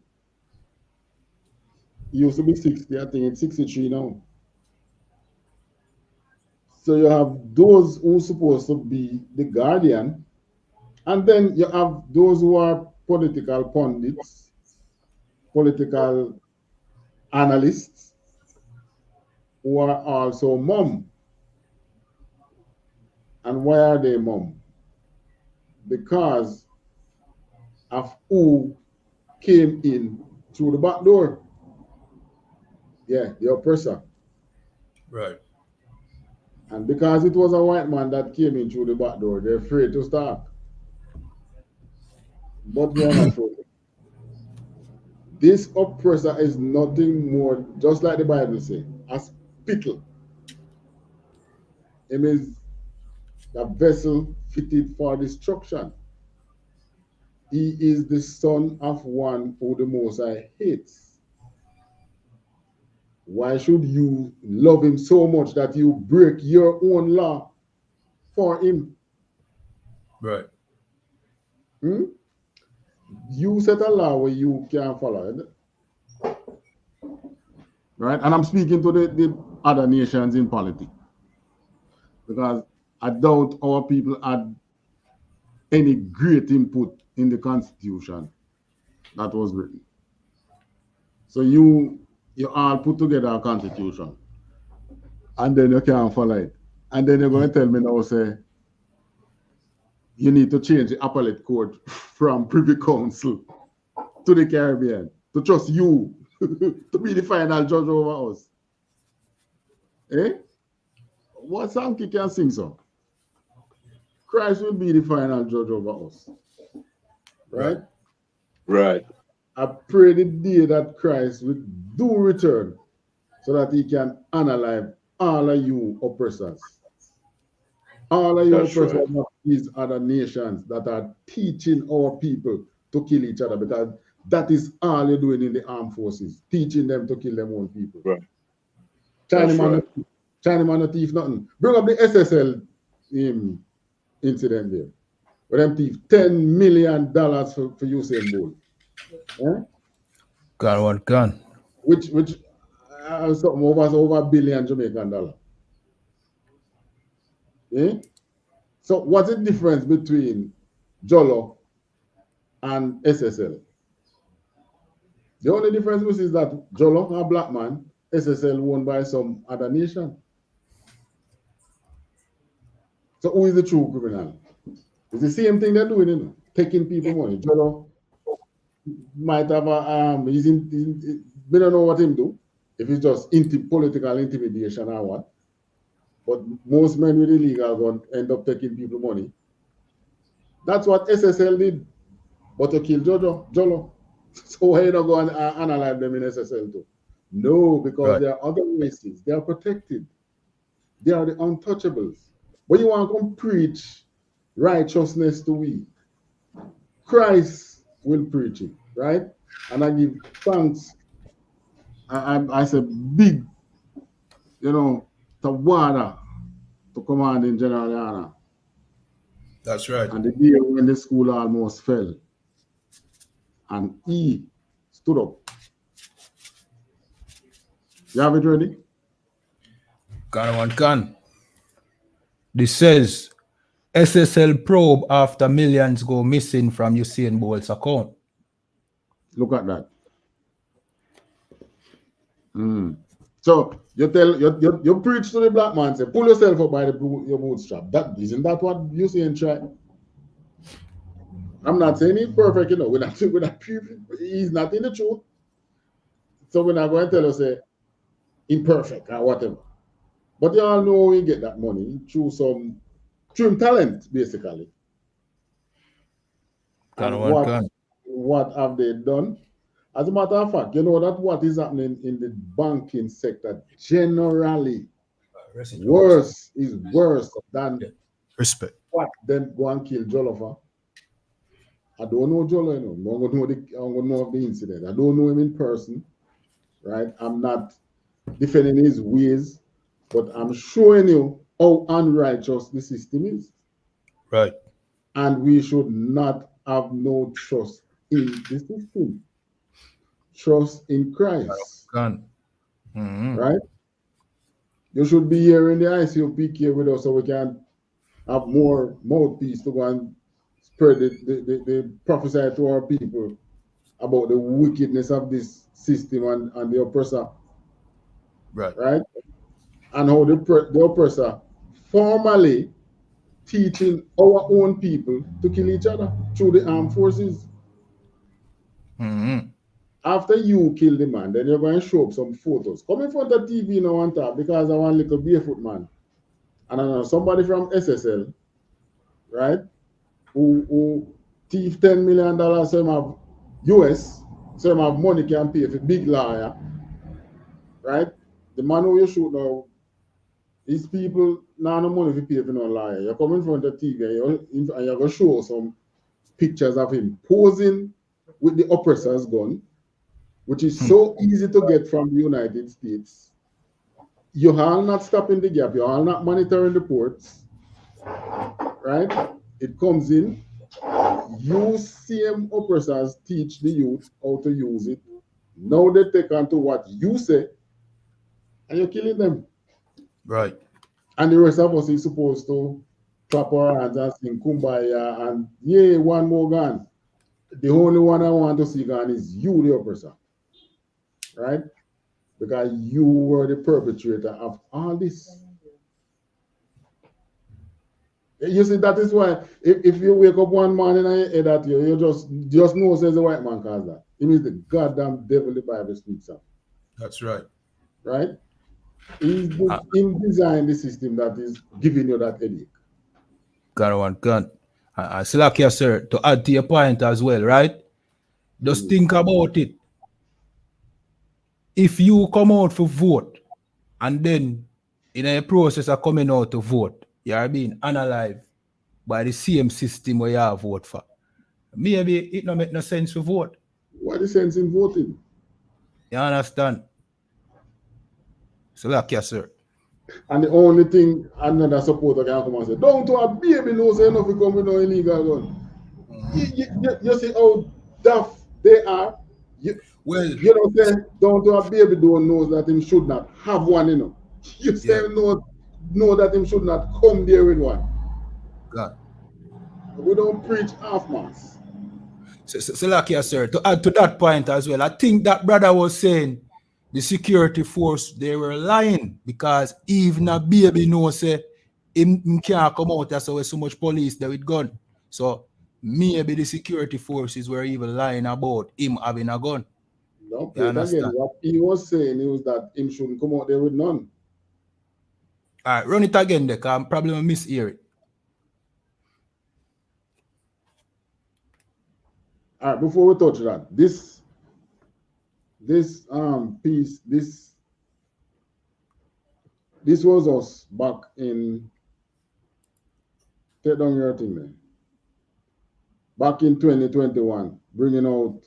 It used to be 60, I think it's 63 now. So you have those who are supposed to be the guardian, and then you have those who are political pundits, political analysts, who are also mum. And why are they mum? Because of who came in through the back door. Yeah, the oppressor. Right. And because it was a white man that came in through the back door, they're afraid to start. But we are not afraid. This oppressor is nothing more, just like the Bible says, a spittle. It means a vessel fitted for destruction. He is the son of one who the Most High hates. Why should you love him so much that you break your own law for him? Right. You set a law where you can't follow it. Right? And I'm speaking to the other nations in politics. Because I doubt our people had any great input in the Constitution that was written. So you all put together a Constitution, and then you can't follow it. And then you're going to tell me now, say, you need to change the appellate court from Privy Council to the Caribbean to trust you to be the final judge over us. Eh? What song you can sing so? Christ will be the final judge over us. Right? Right. I pray the day that Christ will do return so that he can analyze all of you oppressors. All of your That's right. oppressors of these other nations that are teaching our people to kill each other, because that is all you're doing in the armed forces, teaching them to kill their own people. Right. Chinaman no thief nothing. Bring up the SSL incident there. Where them thief $10 million for Usain Bolt. Yeah? Gun one gun. Which something over $1 billion Jamaican dollar. Yeah? So what's the difference between Jolo and SSL? The only difference is that Jolo, a black man, SSL owned by some other nation. So who is the true criminal? It's the same thing they're doing, you know, taking people money. Jolo might have we don't know what him do, if it's just political intimidation or what. But most men with illegal gun end up taking people money. That's what SSL did, but to kill Jolo. So why you not go and analyze them in SSL too? No, because there are other races. They are protected. They are the untouchables. But you want to come preach righteousness to we. Christ will preach it, right? And I give thanks. I said big, THAWADAH to Commanding General YAHANNA. That's right. And the day when the school almost fell, and he stood up. You have it ready? Gun. This says SSL probe after millions go missing from Usain Bolt's account. Look at that. So you preach to the black man, say pull yourself up by your bootstrap. Isn't that what Usain tried? I'm not saying he's perfect, you know. We're not he's not in the truth. So we're not going to tell us imperfect or whatever. But you all know we get that money through talent, basically. What have they done? As a matter of fact, you know that what is happening in the banking sector generally is worse than what them go and kill Jollofer. I don't know Jolo, you know. I'm going to know of the incident. I don't know him in person, right? I'm not defending his ways, but I'm showing you how unrighteous the system is. Right. And we should not have no trust in the system. Trust in Christ. Right? You should be here in the I.S.U.P.K with us so we can have more mouthpiece to go and spread the prophesy to our people about the wickedness of this system and the oppressor. Right? And how the oppressor formally teaching our own people to kill each other through the armed forces. After you kill the man, then you're going to show up some photos. Come in front of TV now and talk, because I want a little barefoot man. And I know somebody from SSL, right, who thief $10 million, so him have US, so him have money can pay for big lawyer, right? The man who you shoot now, these people now no money to pay for no lawyer. You come in front of TV and you're going to show some pictures of him posing with the oppressor's gun, which is so easy to get from the United States. You are not stopping the gap. You are not monitoring the ports, right? It comes in. You same oppressors teach the youth how to use it. Now they take on to what you say, and you're killing them. Right. And the rest of us is supposed to clap our hands and sing Kumbaya and yay, one more gun. The only one I want to see gun is you, the oppressor. Right? Because you were the perpetrator of all this. You see, that is why if you wake up one morning and you hear that, you just know says the white man caused that. It means the goddamn devil the Bible speaks of. That's right. Right? He's designed the system that is giving you that headache. Gun. Slakia, sir, to add to your point as well, right? Just think about it. If you come out for vote, and then in a process of coming out to vote, you are being unalive by the same system where you have vote for. Maybe it don't make no sense to vote. What is sense in voting? You understand? So like yes, sir. And the only thing another supporter can come and say, don't to a baby knows enough to come with no illegal gun. You see how daft they are. You don't say, don't to a baby don't know that him should not have one, you know. You say know that him should not come there with one. God. We don't preach half mass. So like yes, sir. To add to that point as well, I think that brother was saying the security force, they were lying because even a baby knows say him can't come out as so much police there with gun. So maybe the security forces were even lying about him having a gun. No, again, what he was saying was that him shouldn't come out there with none. All right, run it again there, because I'm probably going to mishear it. All right, before we touch that, this piece, this was us back in, take down your thing there. Back in 2021, bringing out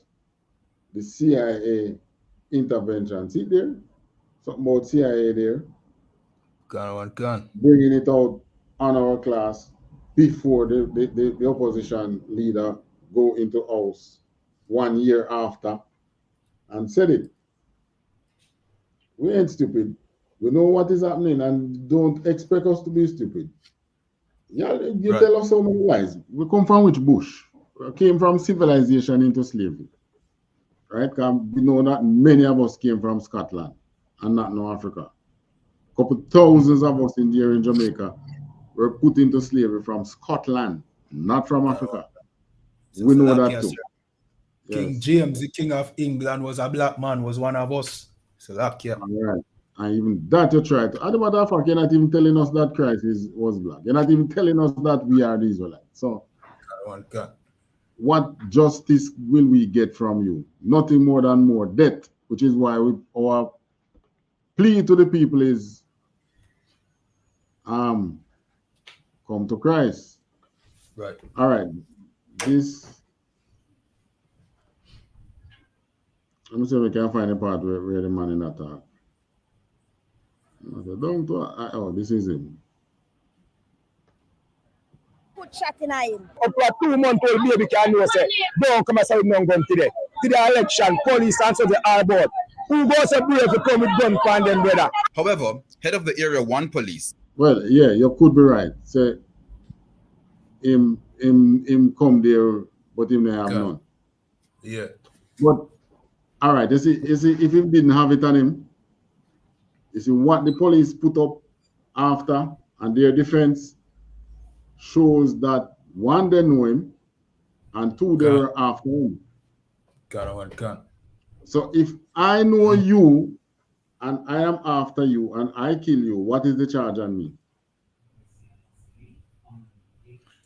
the CIA intervention. See there? Something about CIA there. Gun. Bringing it out on our class before the opposition leader go into house 1 year after and said it. We ain't stupid. We know what is happening and don't expect us to be stupid. Yeah, you tell us so many lies. We come from which bush? We came from civilization into slavery. Right? Because we know that many of us came from Scotland and not no Africa. A couple thousands of us in here in Jamaica were put into slavery from Scotland, not from Africa. We know that too. King James, the King of England, was a black man, was one of us. So that yeah. Right. And even that you try to. As a matter of fact, you're not even telling us that Christ was black. You're not even telling us that we are the Israelites. So what justice will we get from you? Nothing more than more death, which is why our plea to the people is come to Christ. Right. All right. Let me see if we can find a part where the man in that talk. Oh, this is him. Put shot in him. Up to a 2-month-old baby can know say, don't come outside with no gun today. To the election, police answer the all board. Who goes a brave to come with gun for them, brother? However, head of the Area 1 police. Well, yeah, you could be right. Say him come there, but him not have none. Yeah. But all right, you see, if he didn't have it on him, you see what the police put up after and their defense shows that one, they know him, and two, they were after him. So if I know you and I am after you and I kill you, what is the charge on me?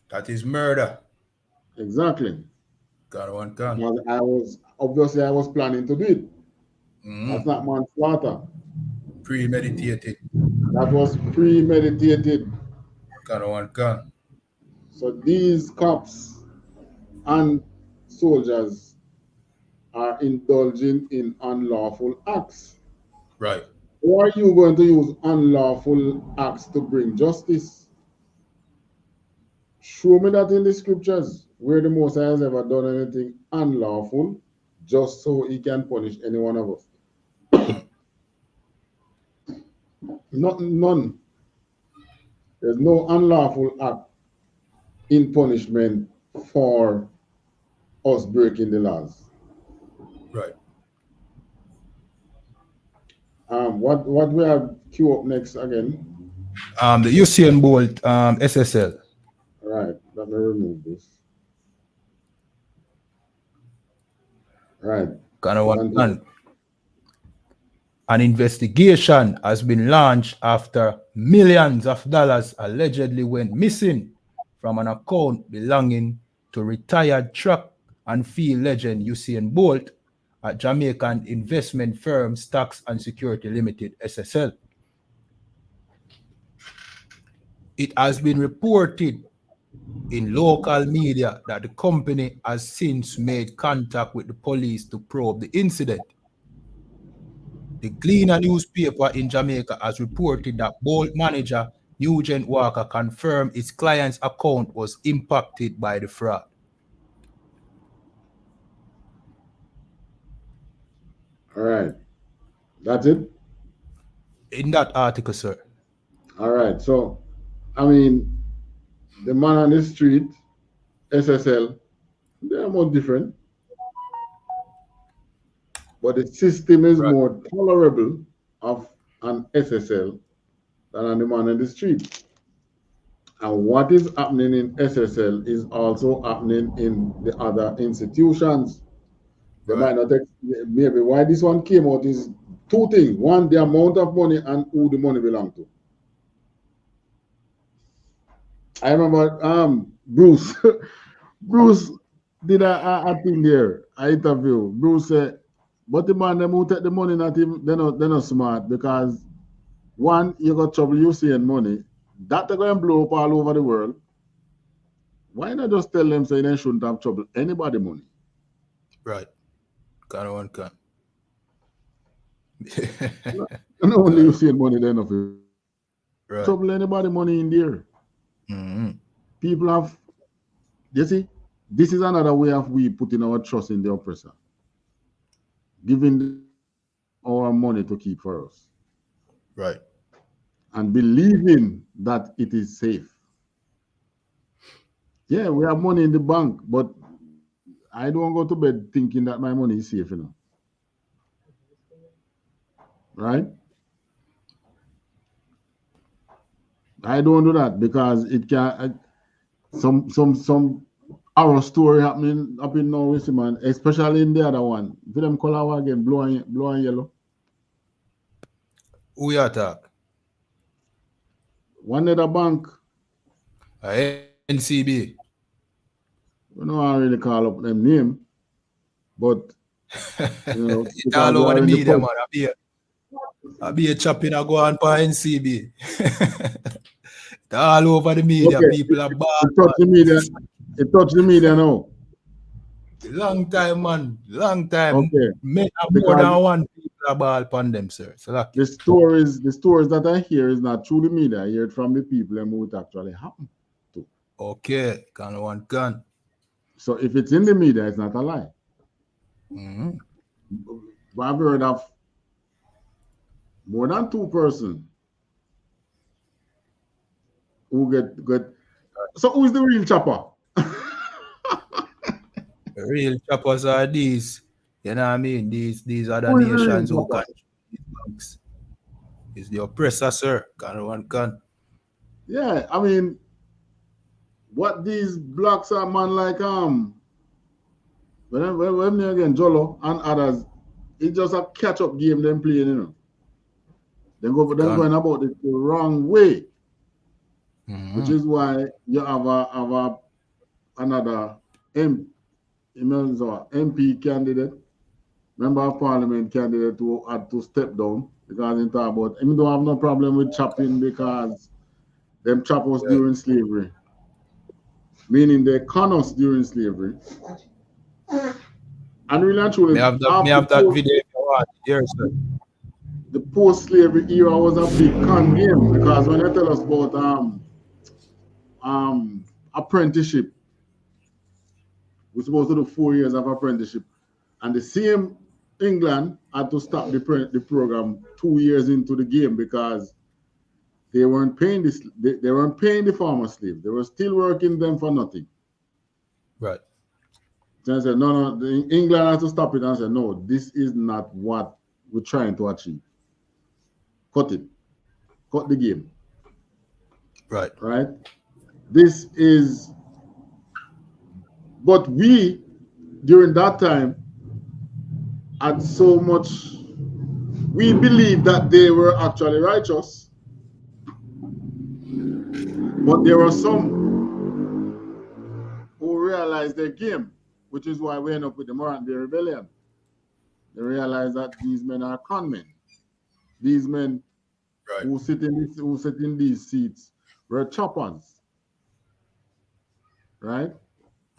That is murder. Exactly. Gun. Because I was planning to do it. That's not manslaughter. Premeditated. That was premeditated. Gun. So these cops and soldiers are indulging in unlawful acts. Right. Or are you going to use unlawful acts to bring justice? Show me that in the scriptures where the Most High has ever done anything unlawful just so he can punish any one of us. None. There's no unlawful act in punishment for us breaking the laws. Right. What we have queue up next again? The Usain Bolt SSL. Right. Let me remove this. Right. An investigation has been launched after millions of dollars allegedly went missing from an account belonging to retired track and field legend Usain Bolt at Jamaican investment firm Stocks and Security Limited, SSL. It has been reported in local media that the company has since made contact with the police to probe the incident. The Gleaner newspaper in Jamaica has reported that Bolt manager Nugent Walker confirmed his client's account was impacted by the fraud. All right. That's it? In that article, sir. All right. So, I mean, the man on the street, SSL, they're more different. But the system is more tolerable of an SSL than on the man on the street. And what is happening in SSL is also happening in the other institutions. They might not, maybe why this one came out is two things. One, the amount of money and who the money belongs to. I remember Bruce. Bruce did a thing there, an interview. Bruce said, but the man, them who take the money, not him, they're not smart because one, you got trouble, you seeing money. That they're going to blow up all over the world. Why not just tell them say they shouldn't have trouble? Anybody money. Right. Kind of one can. And only you seeing money, then of it. Right. Trouble anybody money in there. People have, you see, this is another way of we putting our trust in the oppressor. Giving our money to keep for us. Right. And believing that it is safe. Yeah, we have money in the bank, but I don't go to bed thinking that my money is safe, you know. Right? I don't do that because it can some horror story happening up in Norway, man, especially in the other one. Do them color again, blue and yellow. Who you attack? One other bank. NCB. We don't really call up them name, but you know, it's all over the media, man. I be a chopping a go on for NCB. It's all over the media. Okay. People are bad. It touch the media. It touch the media now. Long time, man. Long time. Okay. More than one people are bad upon them, sir. So like the stories that I hear is not through the media. I hear it from the people and what actually happened to. Okay, kind of one can. So if it's in the media, it's not a lie. But I've heard of more than 2 persons who get. So who is the real chopper? The real choppers are these. You know what I mean? These other nations who can. It's the oppressor, sir. Kind of one can. Yeah, I mean, what these blacks are, man, like when they again Jolo and others, it's just a catch-up game them playing, you know. They're going about it the wrong way, which is why you have another MP candidate, member of parliament candidate who had to step down because he talk about him don't have no problem with chopping because them chop us during slavery, meaning they con us during slavery. And really and truly, me have that video if you want. Yes, sir. The post-slavery era was a big con game because when they tell us about apprenticeship, we're supposed to do 4 years of apprenticeship, and the same England had to stop the program 2 years into the game because they weren't paying this. They weren't paying the former slaves. They were still working them for nothing. Right. So I said, no, England had to stop it. And I said, no, this is not what we're trying to achieve. Cut it. Cut the game. Right. Right? This is, but we, during that time, had so much, we believed that they were actually righteous. But there were some who realized their game, which is why we end up with the Morant Bay Rebellion. They realized that these men are con men. These men who sit in these seats were choppers, right?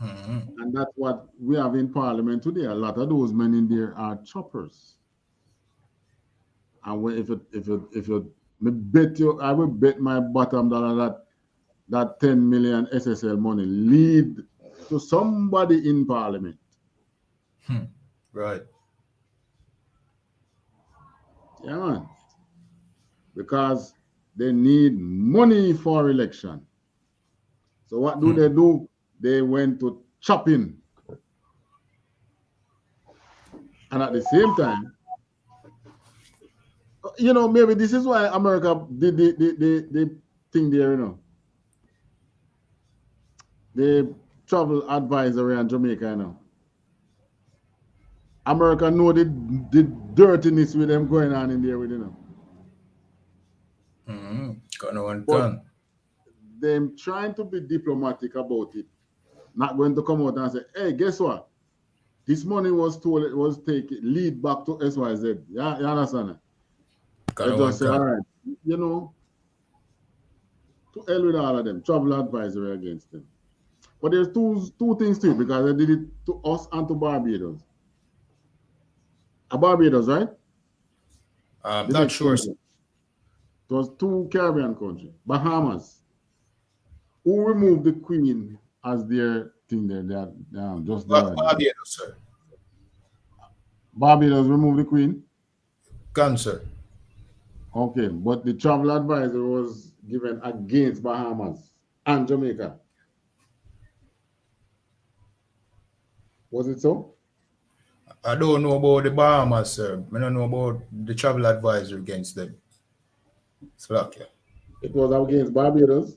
And that's what we have in Parliament today. A lot of those men in there are choppers. And if you bet you, I will bet my bottom dollar that 10 million SSL money lead to somebody in Parliament. Right. Yeah, man. Because they need money for election. So what do they do? They went to chopping. And at the same time, you know, maybe this is why America did the thing there, you know. The travel advisory on Jamaica, you know. America know the dirtiness with them going on in there with, you know. Got no one But done. them trying to be diplomatic about it, not going to come out and say, hey, guess what? This money was told it was taken, lead back to SYZ. Yeah, you understand? They just say, all right, you know, to hell with all of them, travel advisory against them. But there's two things too, because they did it to us and to Barbados. Barbados, right? I'm not sure. It was two Caribbean countries. Bahamas, who removed the Queen as their thing there. Just Barbados, sir. Barbados removed the Queen? Can, sir. Okay, but the travel advisor was given against Bahamas and Jamaica. Was it so? I don't know about the Bahamas, sir. I don't know about the travel advisor against them. Slovakia. It was against Barbados?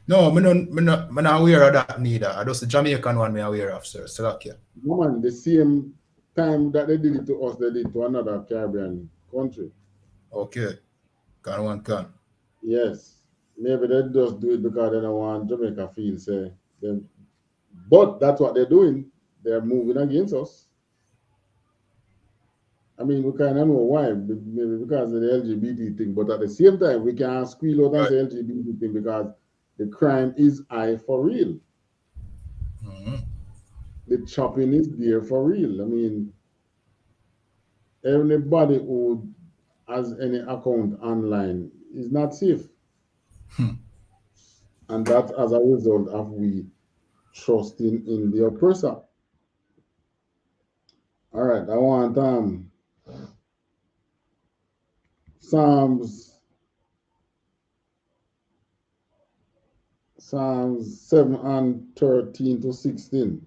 No, I'm not aware of that neither. I just the Jamaican one I'm aware of, sir. Slovakia. No, man, the same time that they did it to us, they did it to another Caribbean country. Okay. Can. Yes. Maybe they just do it because they don't want Jamaica feel say them. But that's what they're doing. They're moving against us. I mean, we kind of know why. Maybe because of the LGBT thing. But at the same time, we can't squeal out and say LGBT thing because the crime is high for real. The chopping is there for real. I mean, everybody who has any account online is not safe. And that's as a result of we trusting in the oppressor. All right, I want Psalms 7 and 13 to 16.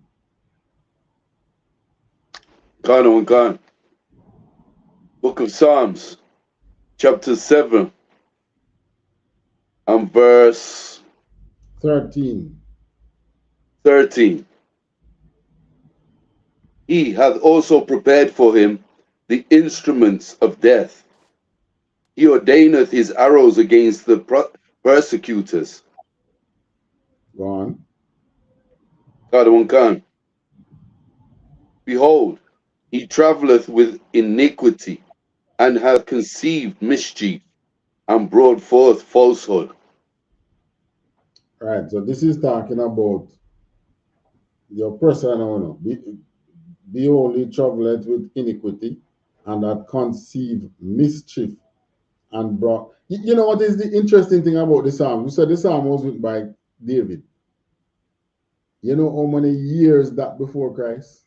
Gone. Book of Psalms, chapter 7 and verse 13. He hath also prepared for him the instruments of death. He ordaineth his arrows against the persecutors. Go on. Gone. Behold, he travelleth with iniquity, and hath conceived mischief, and brought forth falsehood. All right, so this is talking about the oppressor. Behold, he travelleth with iniquity, and hath conceived mischief, and brought. You know what is the interesting thing about the psalm? You said the psalm was written by David. You know how many years that before Christ?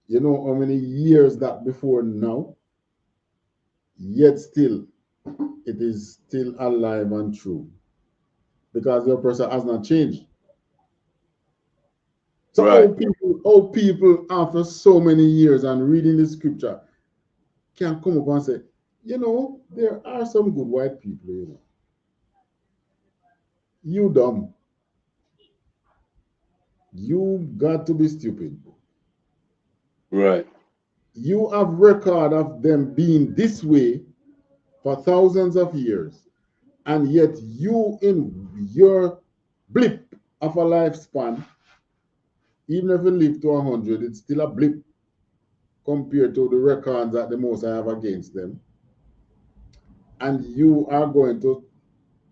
You know how many years that before now? Yet still, it is still alive and true. Because the oppressor has not changed. So how people after so many years and reading the scripture can come up and say, you know, there are some good white people, you know. You dumb. You got to be stupid. Right. You have record of them being this way for thousands of years, and yet you in your blip of a lifespan, even if you live to 100, it's still a blip compared to the records that the Most I have against them. And you are going to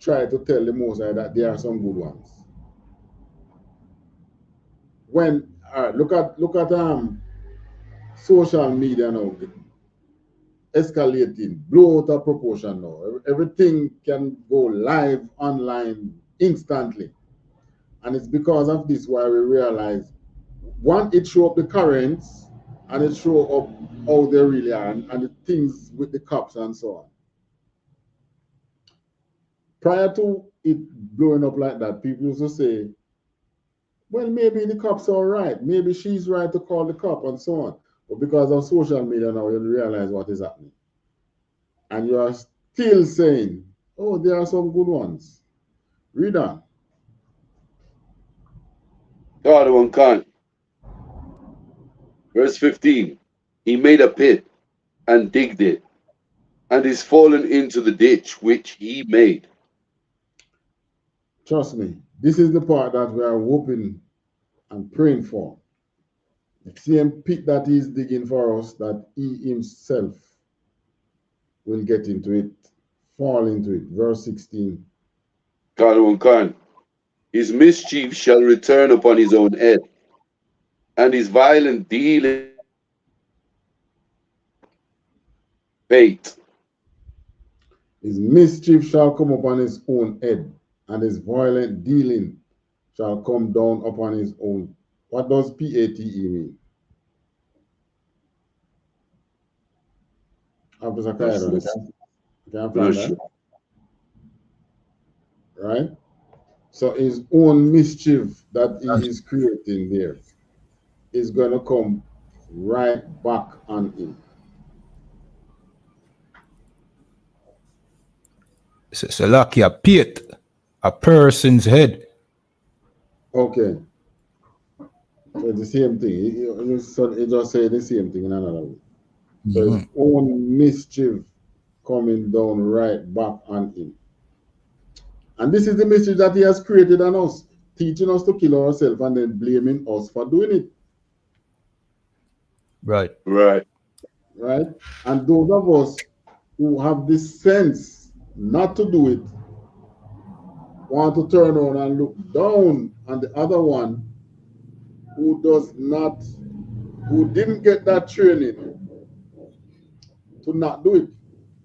try to tell the Most High that there are some good ones. When look at social media now escalating, blow out of proportion now. Everything can go live online instantly, and it's because of this why we realize, one, it show up the currents and it show up how they really are, and the things with the cops and so on. Prior to it blowing up like that, people used to say, well, maybe the cops are right, maybe she's right to call the cop and so on. But because of social media now, you realize what is happening. And you are still saying, oh, there are some good ones. Read on. The other one can't. Verse 15. He made a pit and digged it, and is fallen into the ditch which he made. Trust me, this is the part that we are hoping and praying for. The same pit that he's digging for us, that he himself will get into it, fall into it. Verse 16. His mischief shall return upon his own head, and his violent dealing fate. His mischief shall come upon his own head, and his violent dealing shall come down upon his own. What does PATE mean? Officer Kaido, can I find that? Right? So his own mischief that he is creating there is going to come right back on him. So like a pit, a person's head. Okay. So it's the same thing. It just say the same thing in another way. So his own mischief coming down right back on him. And this is the mischief that he has created on us, teaching us to kill ourselves and then blaming us for doing it. Right. Right. Right? And those of us who have this sense not to do it want to turn around and look down on the other one who didn't get that training to not do it.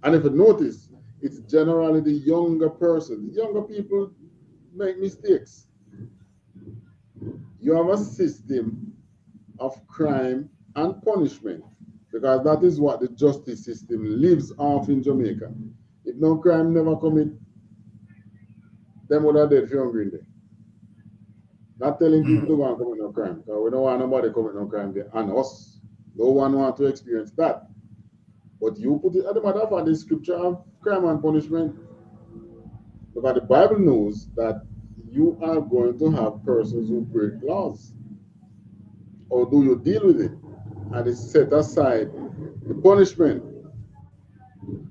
And if you notice, it's generally the younger person. The younger people make mistakes. You have a system of crime and punishment, because that is what the justice system lives off in Jamaica. If no crime never commit, them would have dead for hungry day. Not telling people to go and commit no crime, because we don't want nobody commit no crime there, and us. No one want to experience that. But you put it at the matter of the scripture of crime and punishment, because the Bible knows that you are going to have persons who break laws. Or do you deal with it? And it's set aside the punishment.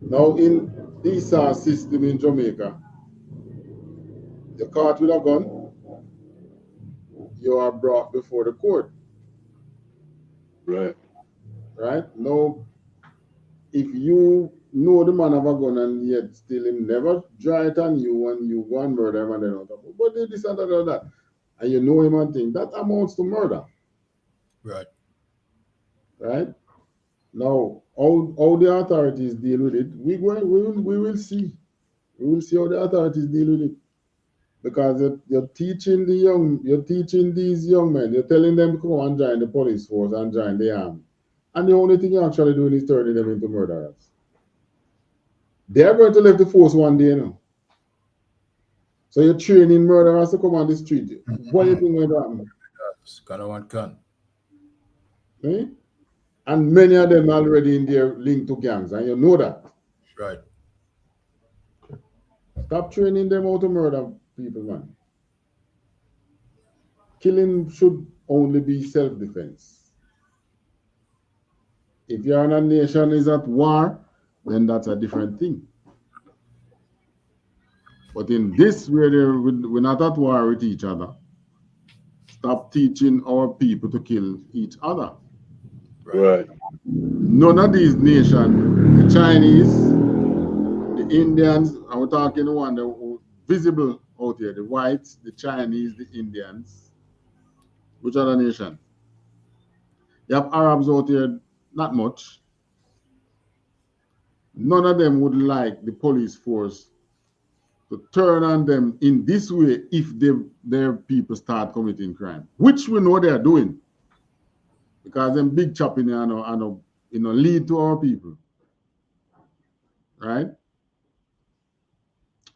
Now in this system in Jamaica, you're caught with a gun, you are brought before the court. Right. Right? Now, if you know the man have a gun and yet still him never draw it on you and you go and murder him and then on top, but this and that, and you know him and think, that amounts to murder. Right. Right? Now, how the authorities deal with it, we will see. We will see how the authorities deal with it. Because you're teaching these young men, you're telling them to come and join the police force and join the army. And the only thing you're actually doing is turning them into murderers. They're going to leave the force one day now. So you're training murderers to come on the street. What do you think will happen? Okay? And many of them are already in their linked to gangs, and you know that. Right. Stop training them how to murder people, man. Killing should only be self-defense. If your nation is at war, then that's a different thing. But in this, we're not at war with each other. Stop teaching our people to kill each other. Right. None of these nations, the Chinese, the Indians, and we're talking the one who visible out here. The whites, the Chinese, the Indians. Which other nation? You have Arabs out here, not much. None of them would like the police force to turn on them in this way if their people start committing crime, which we know they are doing. Because them big chopping lead to our people. Right?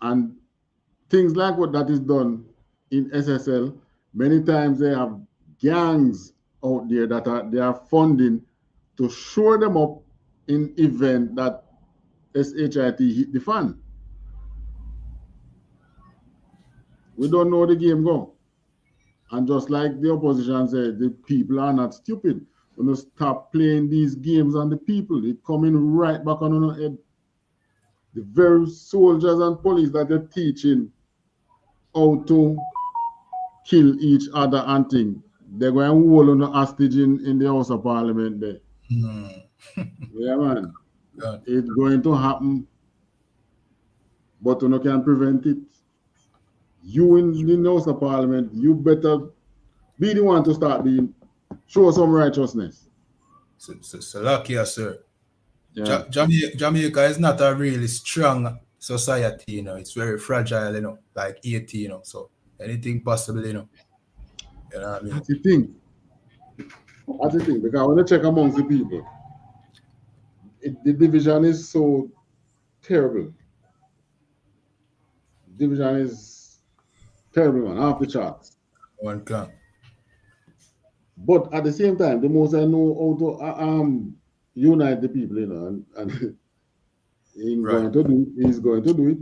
And things like what that is done in SSL, many times they have gangs out there that they are funding to show them up in event that SHIT hit the fan. We don't know the game go. And just like the opposition said, the people are not stupid. When you stop playing these games on the people, it's coming right back on our head. The very soldiers and police that they're teaching how to kill each other and things, they're going to hold on a hostage in the House of Parliament there. Yeah, man. God. It's going to happen, but you can prevent it. You in the House of Parliament, you better be the one to start show some righteousness. So lucky, sir. Yeah. Jamaica is not a really strong society, you know. It's very fragile, you know, like Haiti, you know. So anything possible, you know. You know what I mean? That's the thing. That's the thing. Because when you check amongst the people, the division is so terrible. Division is terrible, man, off the charts. One can. But at the same time, the most I know how to unite the people, you know, and he's going to do it. He's going to do it.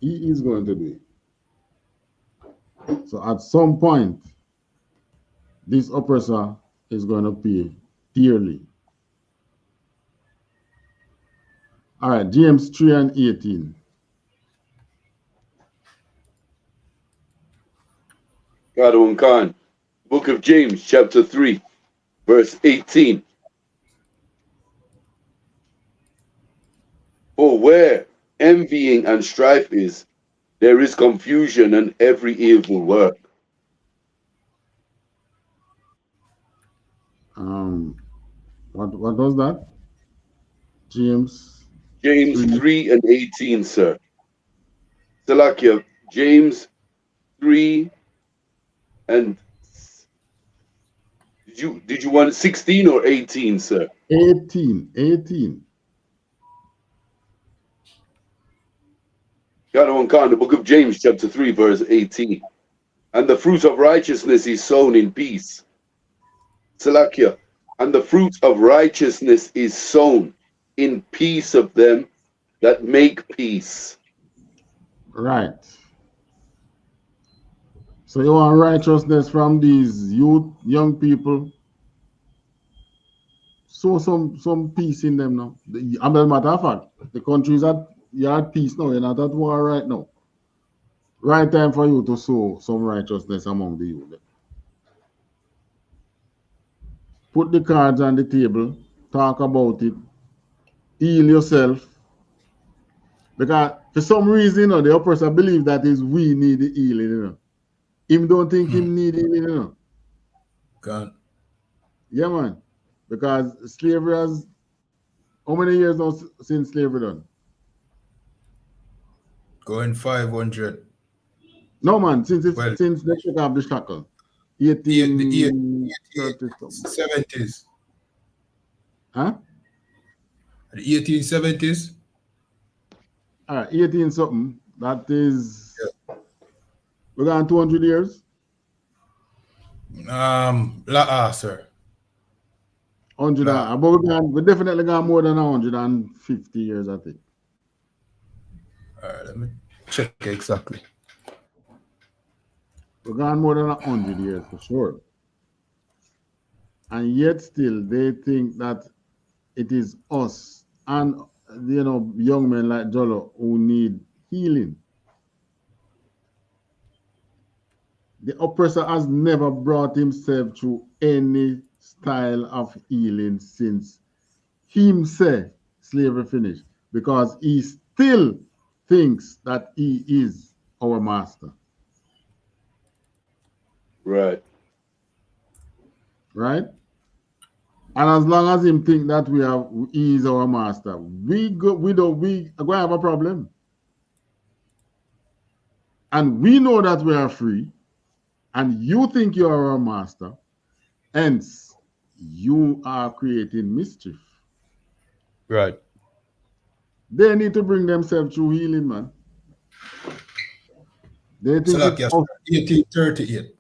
He is going to do it. So at some point, this oppressor is going to pay dearly. All right, James 3 and 18. Gadon Khan, Book of James, chapter 3, verse 18. For where envying and strife is, there is confusion and every evil work. What was that? James 3 and 18, sir. Salakia, James 3 and did you want 16 or 18, sir? 18. Gadon Khan, the book of James, chapter 3, verse 18. And the fruit of righteousness is sown in peace. Salakia, and the fruit of righteousness is sown in peace of them that make peace. Right. So you want righteousness from these young people. So some peace in them now. As a matter of fact, the country's you're at peace now. You're not at war right now. Right time for you to sow some righteousness among the youth. Put the cards on the table. Talk about it. Heal yourself. Because for some reason, you know, the oppressor believe that is we need the healing, you know. Him don't think him need healing, you know. God. Yeah, man. Because slavery has, how many years now since slavery done? Going 500. No, man, since they took off the shackle. 1870s. Huh? The 1870s? All right, 18 something. That is, we're going 200 years? Sir. 100, but we definitely got more than 150 years, I think. All right, let me check exactly. We're gone more than 100 years for sure. And yet still they think that it is us and, you know, young men like Jolo who need healing. The oppressor has never brought himself through any style of healing since him say slavery finished, because he still thinks that he is our master. Right. Right? And as long as him think that he is our master, we going to have a problem. And we know that we are free, and you think you are our master, hence you are creating mischief. Right. They need to bring themselves through healing, man. They think so like it's 1838.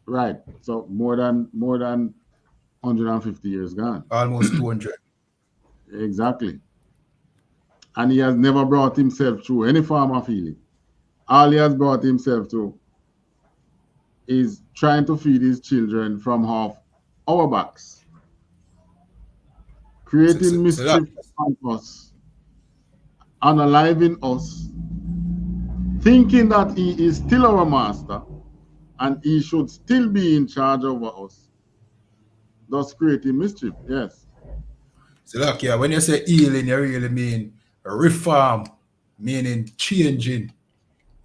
Right. So more than 150 years gone. Almost 200. Exactly. And he has never brought himself through any form of healing. All he has brought himself through is trying to feed his children from off our backs, creating mischief on us, unaliving us, thinking that he is still our master and he should still be in charge over us, thus creating mischief. Yes. So look, yeah, when you say healing, you really mean reform, meaning changing.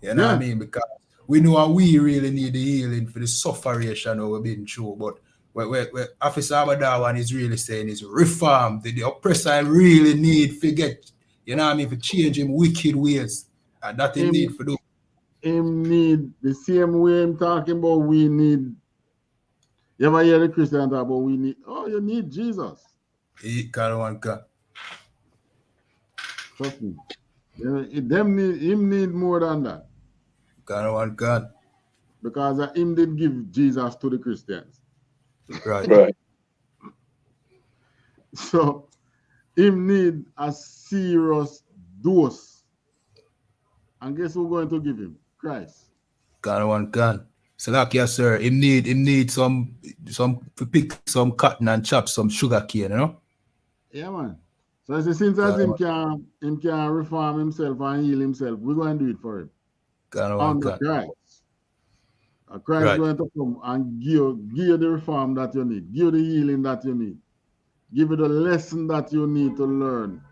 You know what I mean? Because we know we really need the healing for the sufferation we've been through. But what Officer Abadawan is really saying is reform. The oppressor really need to get, you know what I mean, for change him wicked ways. And that he need for do. Him need the same way I'm talking about. We need. You ever hear the Christian talk about we need? Oh, you need Jesus. Trust me. Him need more than that. God. Because him did give Jesus to the Christians. Right. Right. So him need a serious dose. And guess who's going to give him? Christ. God. So like yes, sir, him need some pick some cotton and chop some sugar cane, you know? Yeah, man. So since as him can reform himself and heal himself, we're going to do it for him. Under Christ. Christ is going to come and give you the reform that you need, give you the healing that you need, give you the lesson that you need to learn.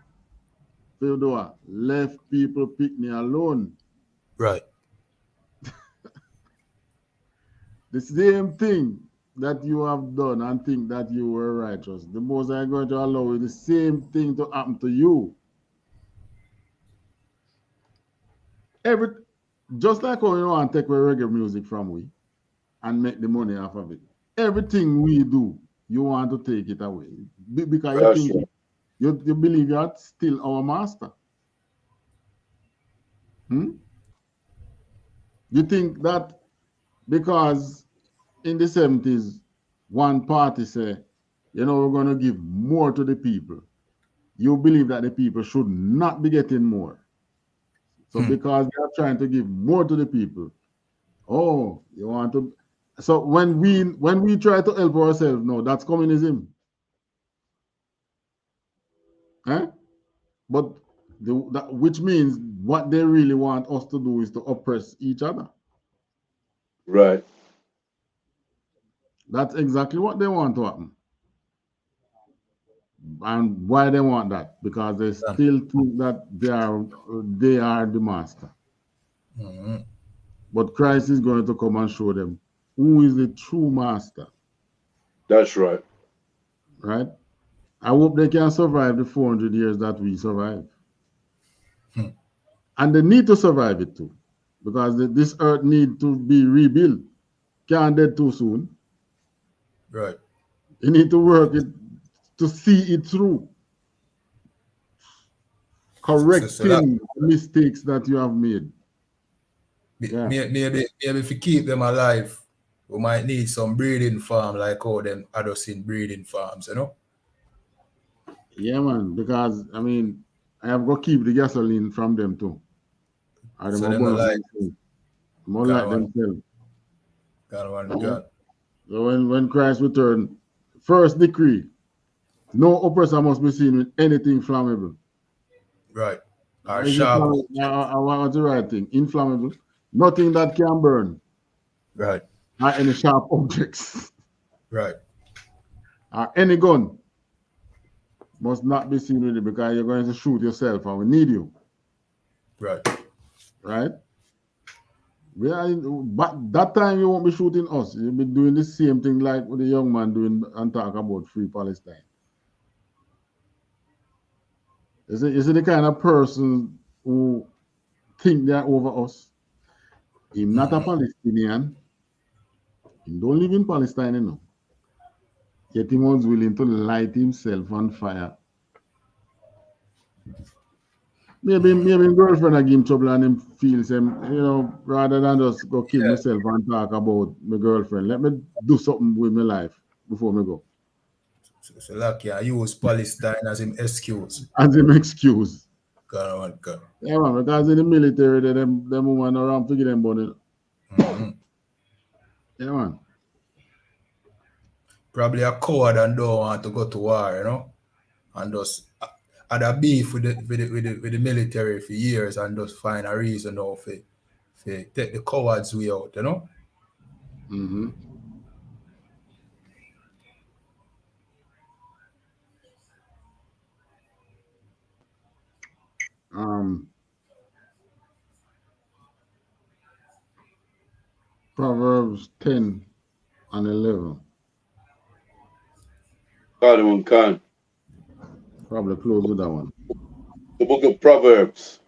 Theodore, left people pick me alone. Right. The same thing that you have done and think that you were righteous, the Most High going to allow the same thing to happen to you. Just like how you want to take away reggae music from we and make the money off of it. Everything we do, you want to take it away. Because you think you believe you are still our master. You think that because in the 70s, one party say, you know, we're going to give more to the people. You believe that the people should not be getting more. So because they are trying to give more to the people, oh, you want to. So when we try to help ourselves, no, that's communism. But which means what they really want us to do is to oppress each other. Right. That's exactly what they want to happen. And why they want that? Because they still think that they are the master. But Christ is going to come and show them who is the true master. That's right. Right? I hope they can survive the 400 years that we survived. And they need to survive it too. Because this earth needs to be rebuilt. Can't dead too soon. Right. You need to work it to see it through. Correcting the mistakes that you have made. Maybe if you keep them alive, we might need some breeding farm like all them adults in breeding farms, you know? Yeah, man, because I mean, I have got to keep the gasoline from them too. So them more like themselves. God. So when Christ returned, first decree, no oppressor must be seen with anything flammable. Right. Or sharp. What's the right thing? Inflammable. Nothing that can burn. Right. Or any sharp objects. Right. Or any gun must not be seen with it because you're going to shoot yourself and we need you. Right. Right? But that time you won't be shooting us. You'll be doing the same thing like with the young man doing and talk about free Palestine. Is it the kind of person who think they're over us? He's not a Palestinian. He don't live in Palestine, you know. Yet he was willing to light himself on fire. Maybe girlfriend I give him trouble and him feels him, you know, rather than just go kill myself and talk about my girlfriend. Let me do something with my life before me go. So like I use Palestine as an excuse. As an excuse. God. Yeah, man, because in the military, them women around figure them money. Yeah, man. Probably a coward and don't want to go to war, you know, and just had a beef with the military for years and just find a reason now for take the coward's way out, you know. Mm-hmm. Proverbs 10 and 11. Khan. Probably close with that one. The book of Proverbs,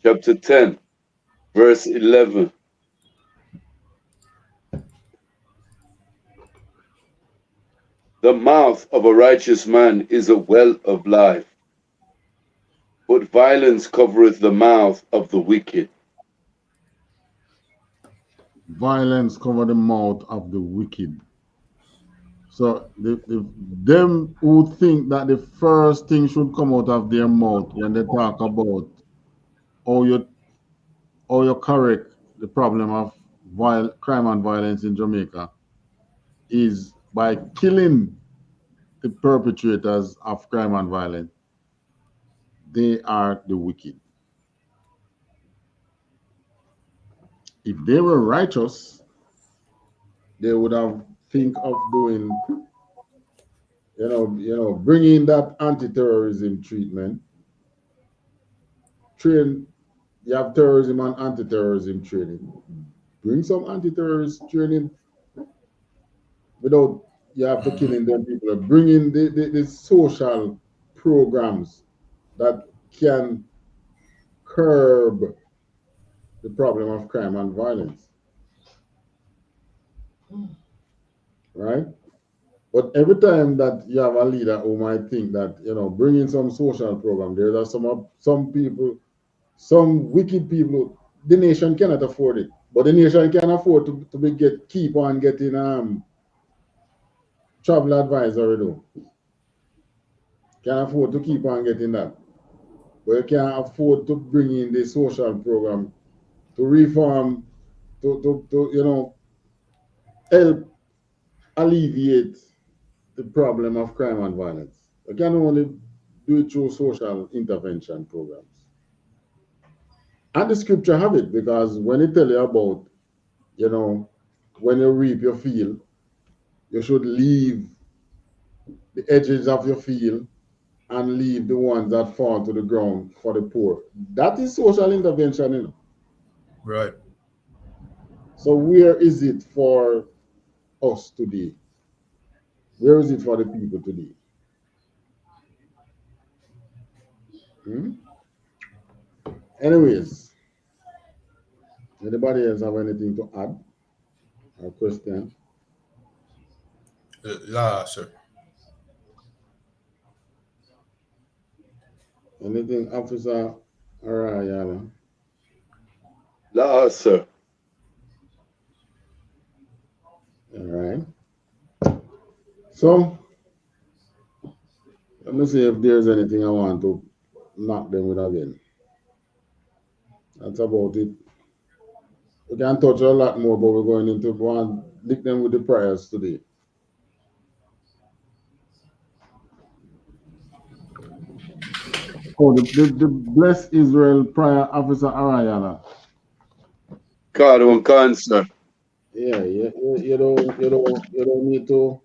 chapter 10, verse 11. The mouth of a righteous man is a well of life, but violence covereth the mouth of the wicked. Violence cover the mouth of the wicked. So them who think that the first thing should come out of their mouth when they talk about how you correct the problem of crime and violence in Jamaica is by killing the perpetrators of crime and violence. They are the wicked. If they were righteous, they would have think of doing, bringing that anti-terrorism treatment. You have terrorism and anti-terrorism training. Bring some anti-terrorist training without you have to killing them people. Bring in the social programs that can curb the problem of crime and violence. Right? But every time that you have a leader who might think that, bring in some social program, there are some people, some wicked people, the nation cannot afford it. But the nation can afford to keep on getting travel advisory though. Can afford to keep on getting that. But you can't afford to bring in the social program to reform, to help alleviate the problem of crime and violence. You can only do it through social intervention programs. And the scripture have it, because when it tell you about, when you reap your field, you should leave the edges of your field and leave the ones that fall to the ground for the poor. That is social intervention, Right. So where is it for us today? Where is it for the people today? Anyways, anybody else have anything to add or question? Sir. Anything, Officer Arayala? La, sir. All right. So, let me see if there's anything I want to knock them with again. That's about it. We can touch a lot more, but we're going into one, lick them with the prayers today. Oh, the Bless Israel Prayer Officer Arayala. Khan, sir. Yeah, you don't need to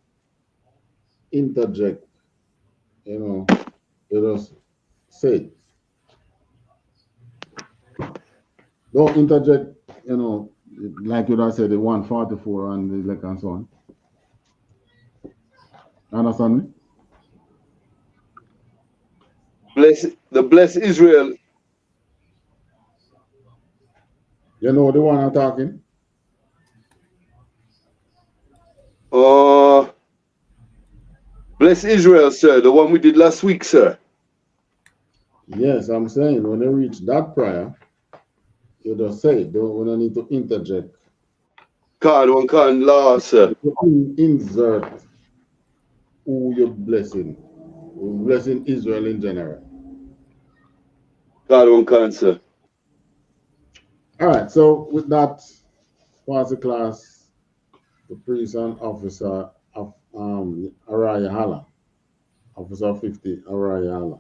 interject. You just say it. Don't interject, you know, like you have said, the 144 and the like and so on. Understand me? Bless Israel. You know the one I'm talking? Bless Israel, sir. The one we did last week, sir. Yes, I'm saying when you reach that prayer, you just say it. We don't need to interject. One can't law, sir. Insert who you're blessing. You're blessing Israel in general. One can't, sir. All right, so with that, pass the class, the priest and officer of YAHANNA, Officer 50, YAHANNA.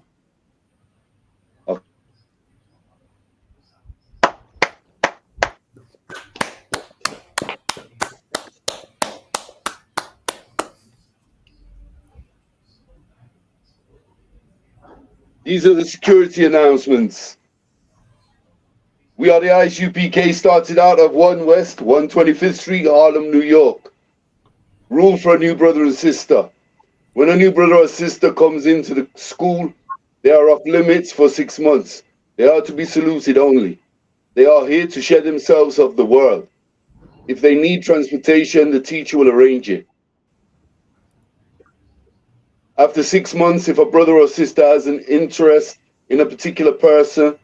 These are the security announcements. We are the I.S.U.P.K. started out of 1 West, 125th Street, Harlem, New York. Rule for a new brother and sister. When a new brother or sister comes into the school, they are off limits for 6 months. They are to be saluted only. They are here to share themselves of the world. If they need transportation, the teacher will arrange it. After 6 months, if a brother or sister has an interest in a particular person,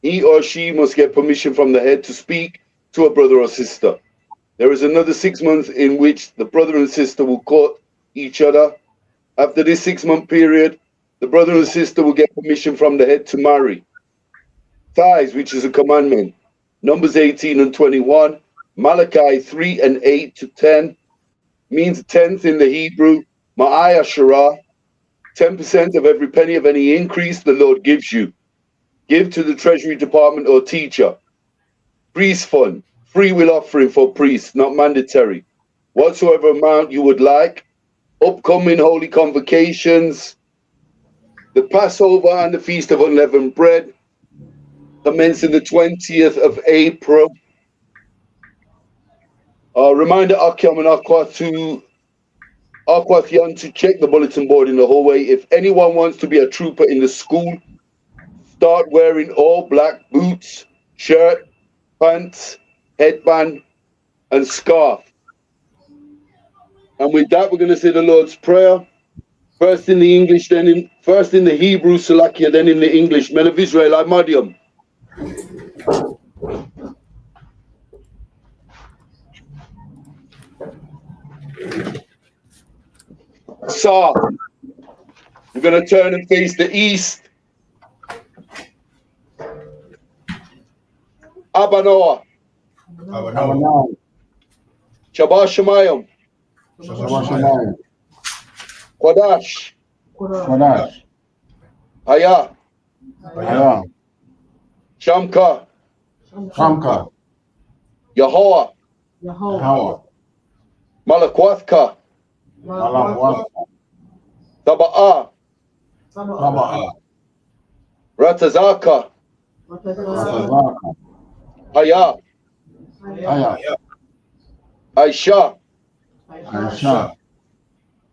he or she must get permission from the head to speak to a brother or sister. There is another 6 months in which the brother and sister will court each other. After this 6-month period, the brother and sister will get permission from the head to marry. Tithes, which is a commandment. Numbers 18 and 21. Malachi 3 and 8 to 10 means tenth in the Hebrew. Ma'aya Shara, 10% of every penny of any increase the Lord gives you. Give to the Treasury Department or teacher. Priest fund, free will offering for priests, not mandatory. Whatsoever amount you would like. Upcoming holy convocations. The Passover and the Feast of Unleavened Bread. Commencing the 20th of April. Reminder Akyam and Akwathian to check the bulletin board in the hallway. If anyone wants to be a trooper in the school, start wearing all black boots, shirt, pants, headband, and scarf. And with that, we're going to say the Lord's Prayer. First in the English, first in the Hebrew, Salakia, then in the English. Men of Israelite Madiam. So, we're going to turn and face the east. Abanoah. Shabbat Shemayim. Kodash. Haya. Shamka. Yahoah. Malakwathka. Taba'ah. Ratazaka. Haya. Aisha.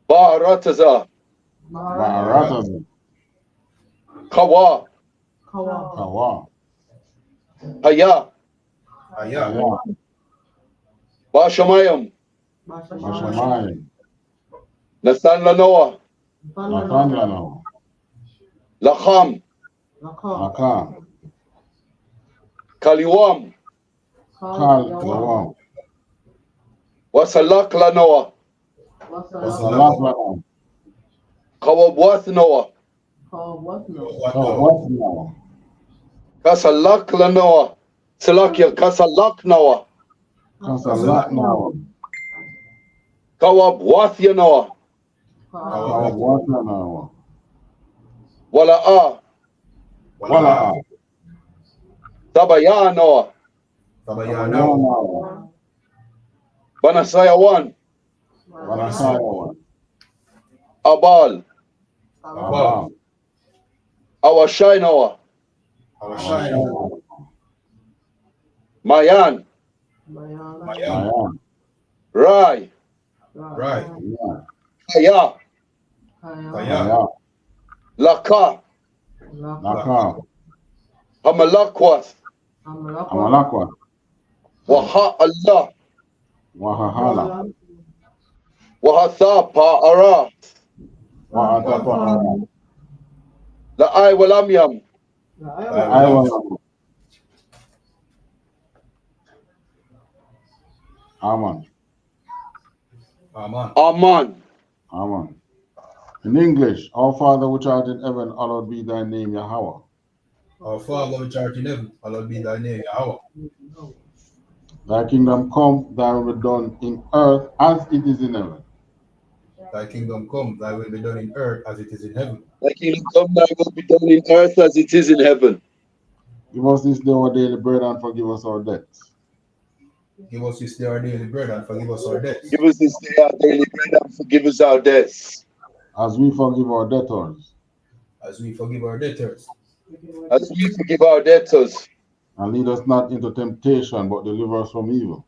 Ba'arataza. Kawa. Haya. Bashamayim. Nathan Lanoah. Lacham. Kaliwam. Wasalak Lanoah. Kawabwath Noah. Kasalak Lanoah. Salakia Kasalak Noah. Kawabwath Yanoah. Wala'ah. Tabaya Noah. Banasaya 1. Abal. Awashai Noah. Mayan, Mayan, Rai, Right. Kaya, Kaya, Laka, Laka, Hamalakwas, Amalakwa, Waha Allah, Wahahala, Wahasapa Ara, Wahatapa, La'ai Walamyam, Iwan, Aman, Amen. Aman. Aman. In English, Our Father which art in heaven, hallowed be thy name, Yahweh. Our Father which art in heaven, hallowed be thy name, Yahweh. Thy kingdom come, thy will be done in earth as it is in heaven. Thy kingdom come, thy will be done in earth as it is in heaven. Thy kingdom come, thy will be done in earth as it is in heaven. Give us this day our daily bread and forgive us our debts. Give us this day our daily bread and forgive us our debts. Give us this day our daily bread and forgive us our debts. As we forgive our debtors. As we forgive our debtors. As we forgive our debtors. And lead us not into temptation, but deliver us from evil.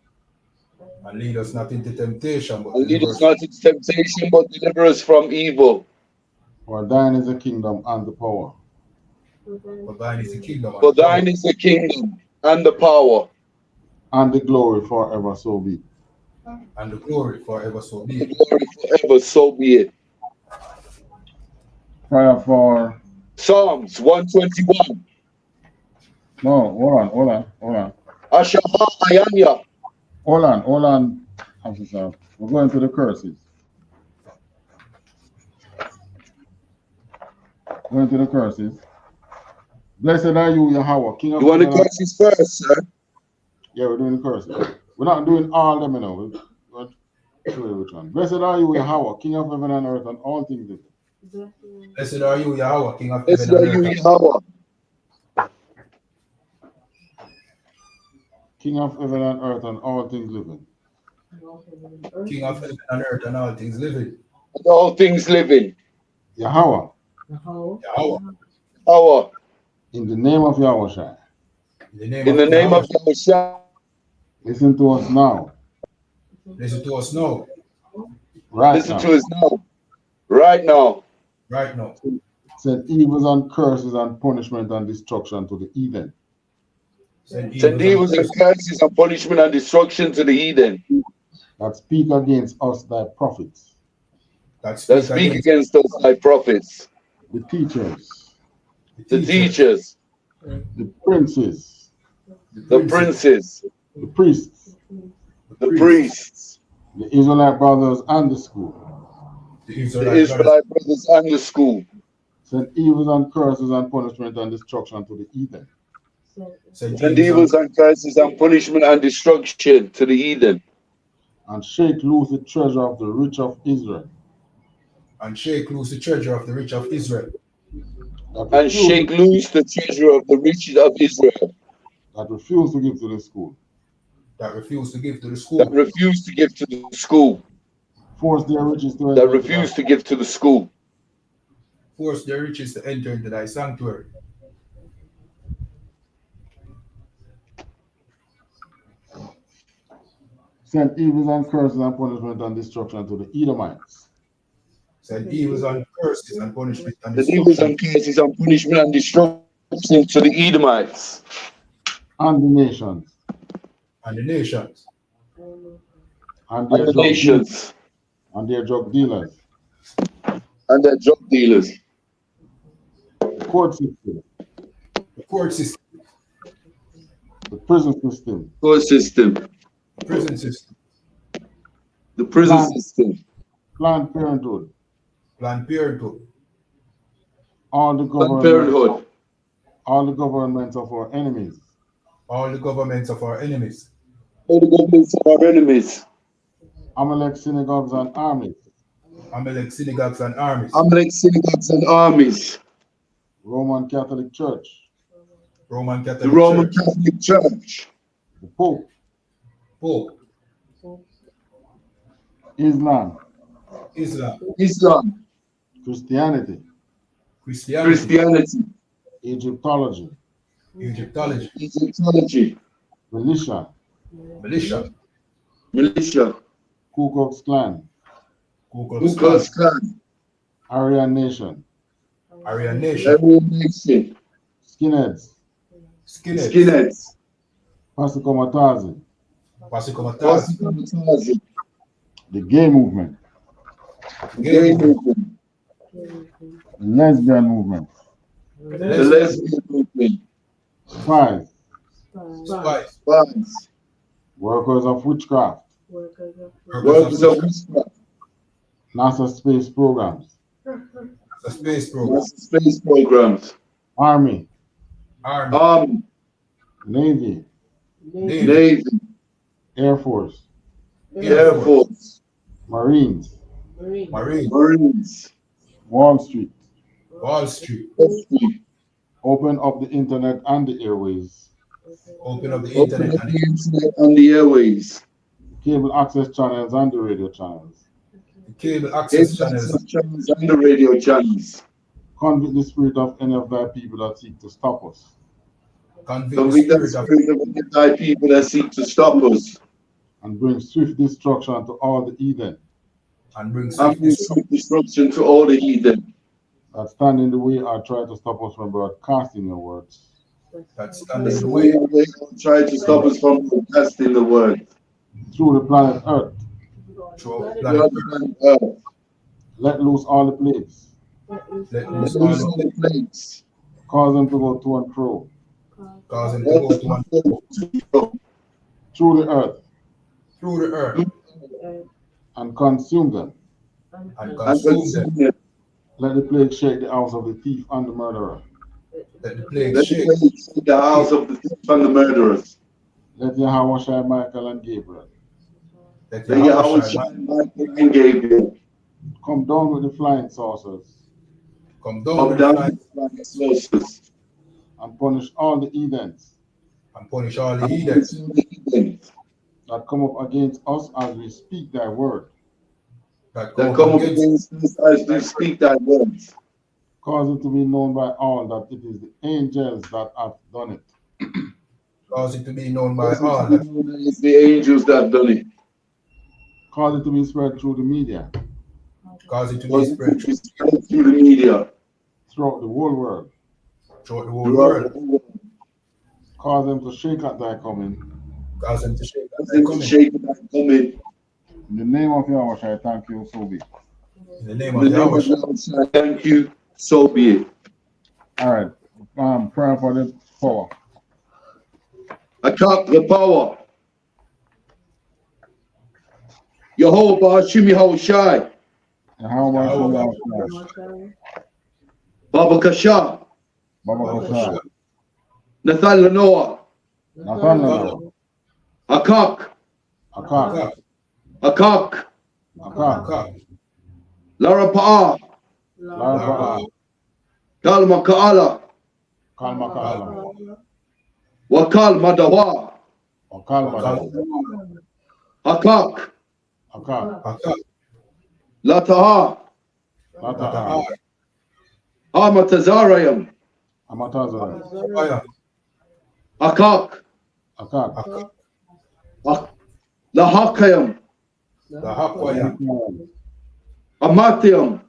And lead us not into temptation, but and lead deliver us not into temptation, but deliver us from evil. For thine is the kingdom and the power. For thine is the kingdom and For the power. thine is the kingdom and the power. And the glory forever, so be it. And the glory forever, so be it. The glory forever, so be it. Prayer for Psalms 121. No, hold on. Ayanya. Hold on, officer. We're going to the curses. Going to the curses. Blessed are you, Yahweh, King of You want the heaven and curses first, sir? Yeah, we're doing the curses. We're not doing all them, you know. We're sure which one. Blessed are you, Yahweh, King of heaven and earth, and all things living. Blessed are you, Yahweh, King of Blessed heaven are and you, earth. Yahweh. King of heaven and earth, and all things living. King of heaven and earth and all things living. And all things living. Yahweh. Yahweh. Yahweh. In the name of Yahweh. In the name of Yahweh. Listen to us now. Listen to us now. Listen to us now. Right now. Right now. Send evils and curses and punishment and destruction to the heathen. Send evils and curses and punishment and destruction to the heathen. That speak against us, thy prophets. That speak against us, thy prophets. The teachers. The teachers. The princes. The princes. The priests. The priests. The Israelite brothers and the school. The Israelite brothers and the school. Send evils and curses and punishment and destruction to the heathen. Send evils and curses and punishment and destruction to the heathen. And shake loose the treasure of the rich of Israel. And shake loose the treasure of the rich of Israel. And shake loose the treasure of the rich of Israel. That refuse to give to the school. That refuse to give to the school. That refuse to give to the school. Force their riches to that refuse to give to the school. Force their riches to enter into thy sanctuary. Send evils and curses and punishment and destruction to the Edomites. Send evils and curses and punishment and Send evils and curses and punishment and destruction to the Edomites. And the nations. And the nations. And their drug dealers. And their drug dealers. And their drug dealers. The court system. The court system. The prison system. Court system. The prison system. The prison system. Planned Parenthood. Planned Parenthood. All the governments. All the governments of our enemies. All the governments of our enemies. All the governments of our enemies. Amalek synagogues and armies. Amalek synagogues and armies. Amalek synagogues and armies. Roman Catholic Church. Roman Catholic the Roman Church. Catholic Church. The Pope. Pope. Islam. Islam. Islam. Christianity. Christianity. Christianity. Egyptology. Egyptology. Egyptology. Militia. Militia. Militia. Ku Klux Klan. Ku Ku Klux Klan. Aryan Nation. Aryan Nation. Aryan Nation. Skinheads. Skinheads. Pasikomatazi. Pasikomatazi. The gay movement. Gay movement. The lesbian movement. The lesbian movement. Spies. Spies. Workers of witchcraft. Workers of witchcraft. NASA space programs. NASA space programs. Army. Navy. Air Force. Marines. Wall Street. Open up the internet and the airways. Open up the internet internet and the airways. Cable access channels and the radio channels. Cable access channels and the radio channels. Convict the spirit of any of thy people that seek to stop us. Convict the spirit of any of thy people that seek to stop us. And bring swift destruction to all the heathen. And bring swift destruction to all the heathen. That stand in the way or try to stop us from broadcasting your words. That stand in the way or try to stop us from broadcasting the word. Through the planet Earth. Let loose all the plagues. Let loose all the plagues. Cause them to go to and fro. Cause them to go to and fro. Through the earth. Through the earth. And consume them. And consume them. Let the plague shake the house of the thief and the murderer. Let the plague shake the house of the thief and the murderers. Let Yahweh shine Michael and Gabriel. Let Yahweh shine Michael and Gabriel. Come down with the flying saucers. Come down with the flying saucers. And punish all the heathens. And punish all the heathens. That come up against us as we speak thy word. That come up against us as we speak thy words. Cause it to be known by all that it is the angels that have done it. Cause it to be known by all that it is the angels that have done it. Cause it to be spread through the media. Cause it to be spread through the media. Throughout the whole world. Throughout the whole world. Cause them to shake at thy coming. Cause them to shake at thy coming. In the name of Yahweh, I thank you, so be it. In the name of Yahweh, I thank you, so be it. All right. Prayer for the power. Attack the power. Yehovah Shimi Haushai. Baba Kasha. Nathan Lanoa. Akak. Lara Pa'a. Kalma Ka'ala. Wakal Madawa. Akak. Lataha. Amatazarayam. Akak. Lahakayam. Amatiam.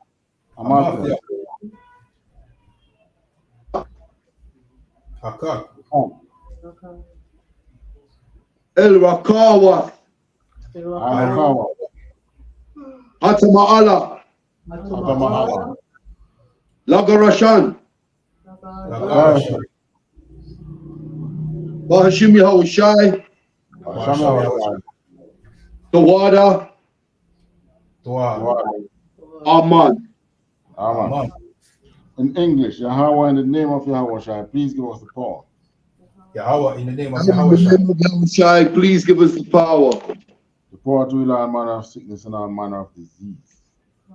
El Rakawa. Hatama'ala. Lagarashan. Bahashimi Haushai. THAWADAH. Aman. In English, Yahweh, in the name of Yahweh, please give us the power. Yahweh, in the name of Yahweh, please give us the power. The power to heal all manner of sickness and all manner of disease.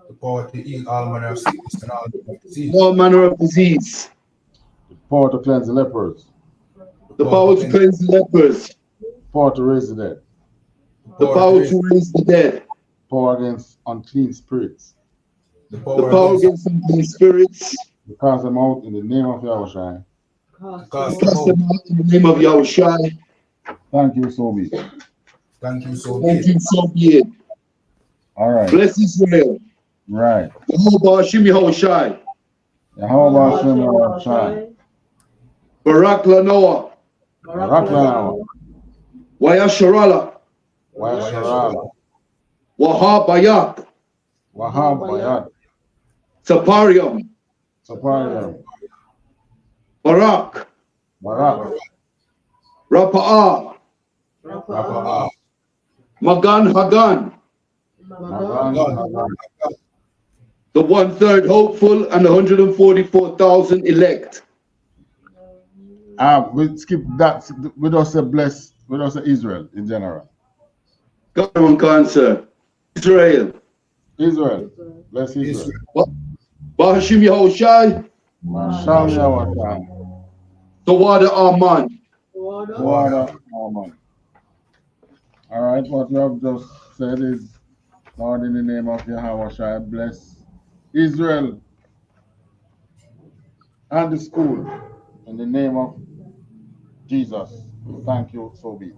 The power to heal all manner of sickness and all manner of disease. All manner of disease. The power to cleanse the lepers. The power to cleanse the lepers. The power to raise the dead. The power to raise the dead. Power against unclean spirits. The power against unclean spirits. To cast them out in the name of Yahweh. Cast them out in the name of Yahweh. Thank you, so be. Thank you, so Thank you, so be it. All right. Bless Israel. Right. Yehovah Hashem Yahushai. Yehovah Hashem Yahushai. Barak Lanoah. Barak Lanoah. Wayasharala. Wayasharala. Wahab Bayak. Wahab Bayat. Saparium. Saparium. Barak. Barak. Rapa'ah. Rapa'ah. Magan Hagan. Magan Hagan. The 1/3 hopeful and the 144,000 elect. We skip that. We don't say bless. We don't say Israel in general. God on cancer. Israel. Israel. Bless Israel. Bahashim Yahushai. Mashal Yahushai. THAWADAH Aman. THAWADAH Aman. All right, what we have just said is, Lord, in the name of Yahushai, bless Israel and the school. In the name of Jesus, we thank you, so be it.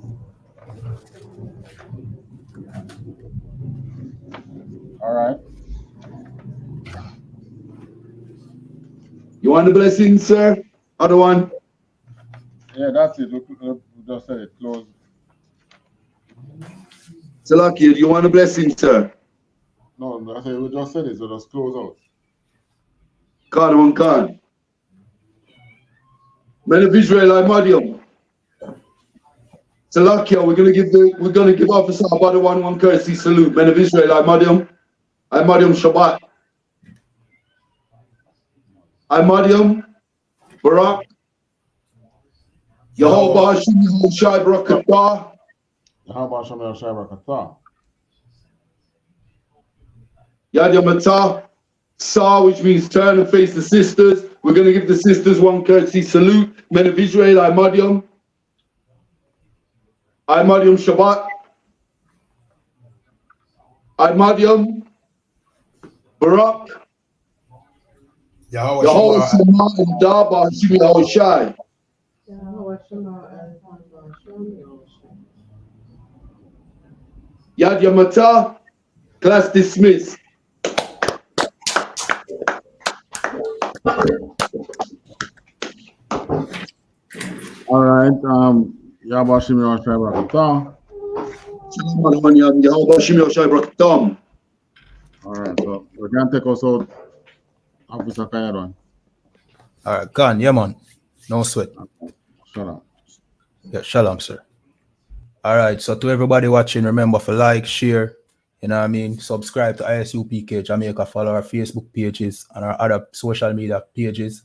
All right. You want the blessing, sir? Other one? Yeah, that's it. We just said it. Close. Salaki, you want a blessing, sir? No, I said we just said it, so just close out. Khan. Men of Israel, I'm Adium. Salakia, we're gonna give Officer Abada one courtesy salute. Men of Israel, I'm Adium. Shabbat. I'm Adium. Barak. Yehovah Hashem Yahushai Barakatah. Yehovah Hashem Yahushai Barakatah. Yad Yamatah. Sa, which means turn and face the sisters. We're going to give the sisters one courtesy salute. Men of Israel, I'm Adium Shabbat. I'm Adium. Barak. Yehovah Shema and Daba Hashem Yahushai. Yad Yamatah. Class dismissed. All right. Yehovah Hashem Yahushai Barakatah. Yehovah Hashem Yahushai Barakatah. All right. So we can take us out. Officer Kayadwan. All right, Khan, yeah, man. No sweat. Shalom. Yeah, shalom, sir. All right, so to everybody watching, remember to like, share, you know what I mean, subscribe to ISUPK Jamaica, follow our Facebook pages and our other social media pages.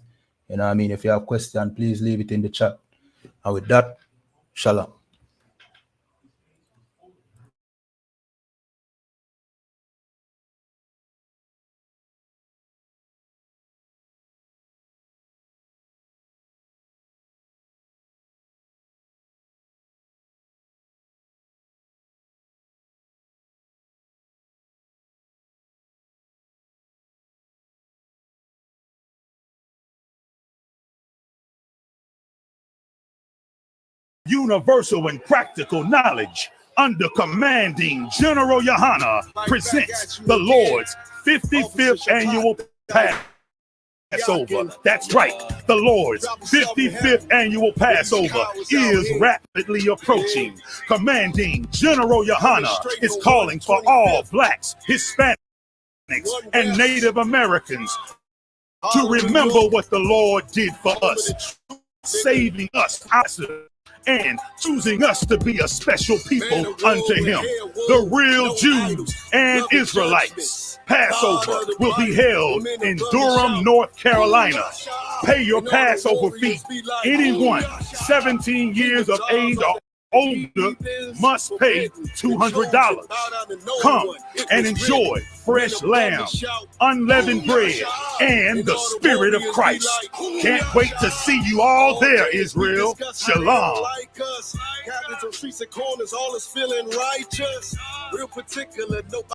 You know what I mean? If you have questions, please leave it in the chat. And with that, shalom. Universal and practical knowledge under commanding General YAHANNA presents the Lord's 55th annual Passover. That's right. The Lord's 55th annual Passover is rapidly approaching. Commanding General YAHANNA is calling for all blacks, Hispanics, and Native Americans to remember what the Lord did for us, saving us and choosing us to be a special people unto him. The real Jews and Israelites. Passover will be held in Durham, North Carolina. Pay your Passover fee. Anyone 17 years of age or older must pay $200. Come and enjoy fresh lamb, unleavened bread, and the Spirit of Christ. Can't wait to see you all there, Israel. Shalom. Cabins on streets and corners, all is feeling righteous. Real particular, nobody.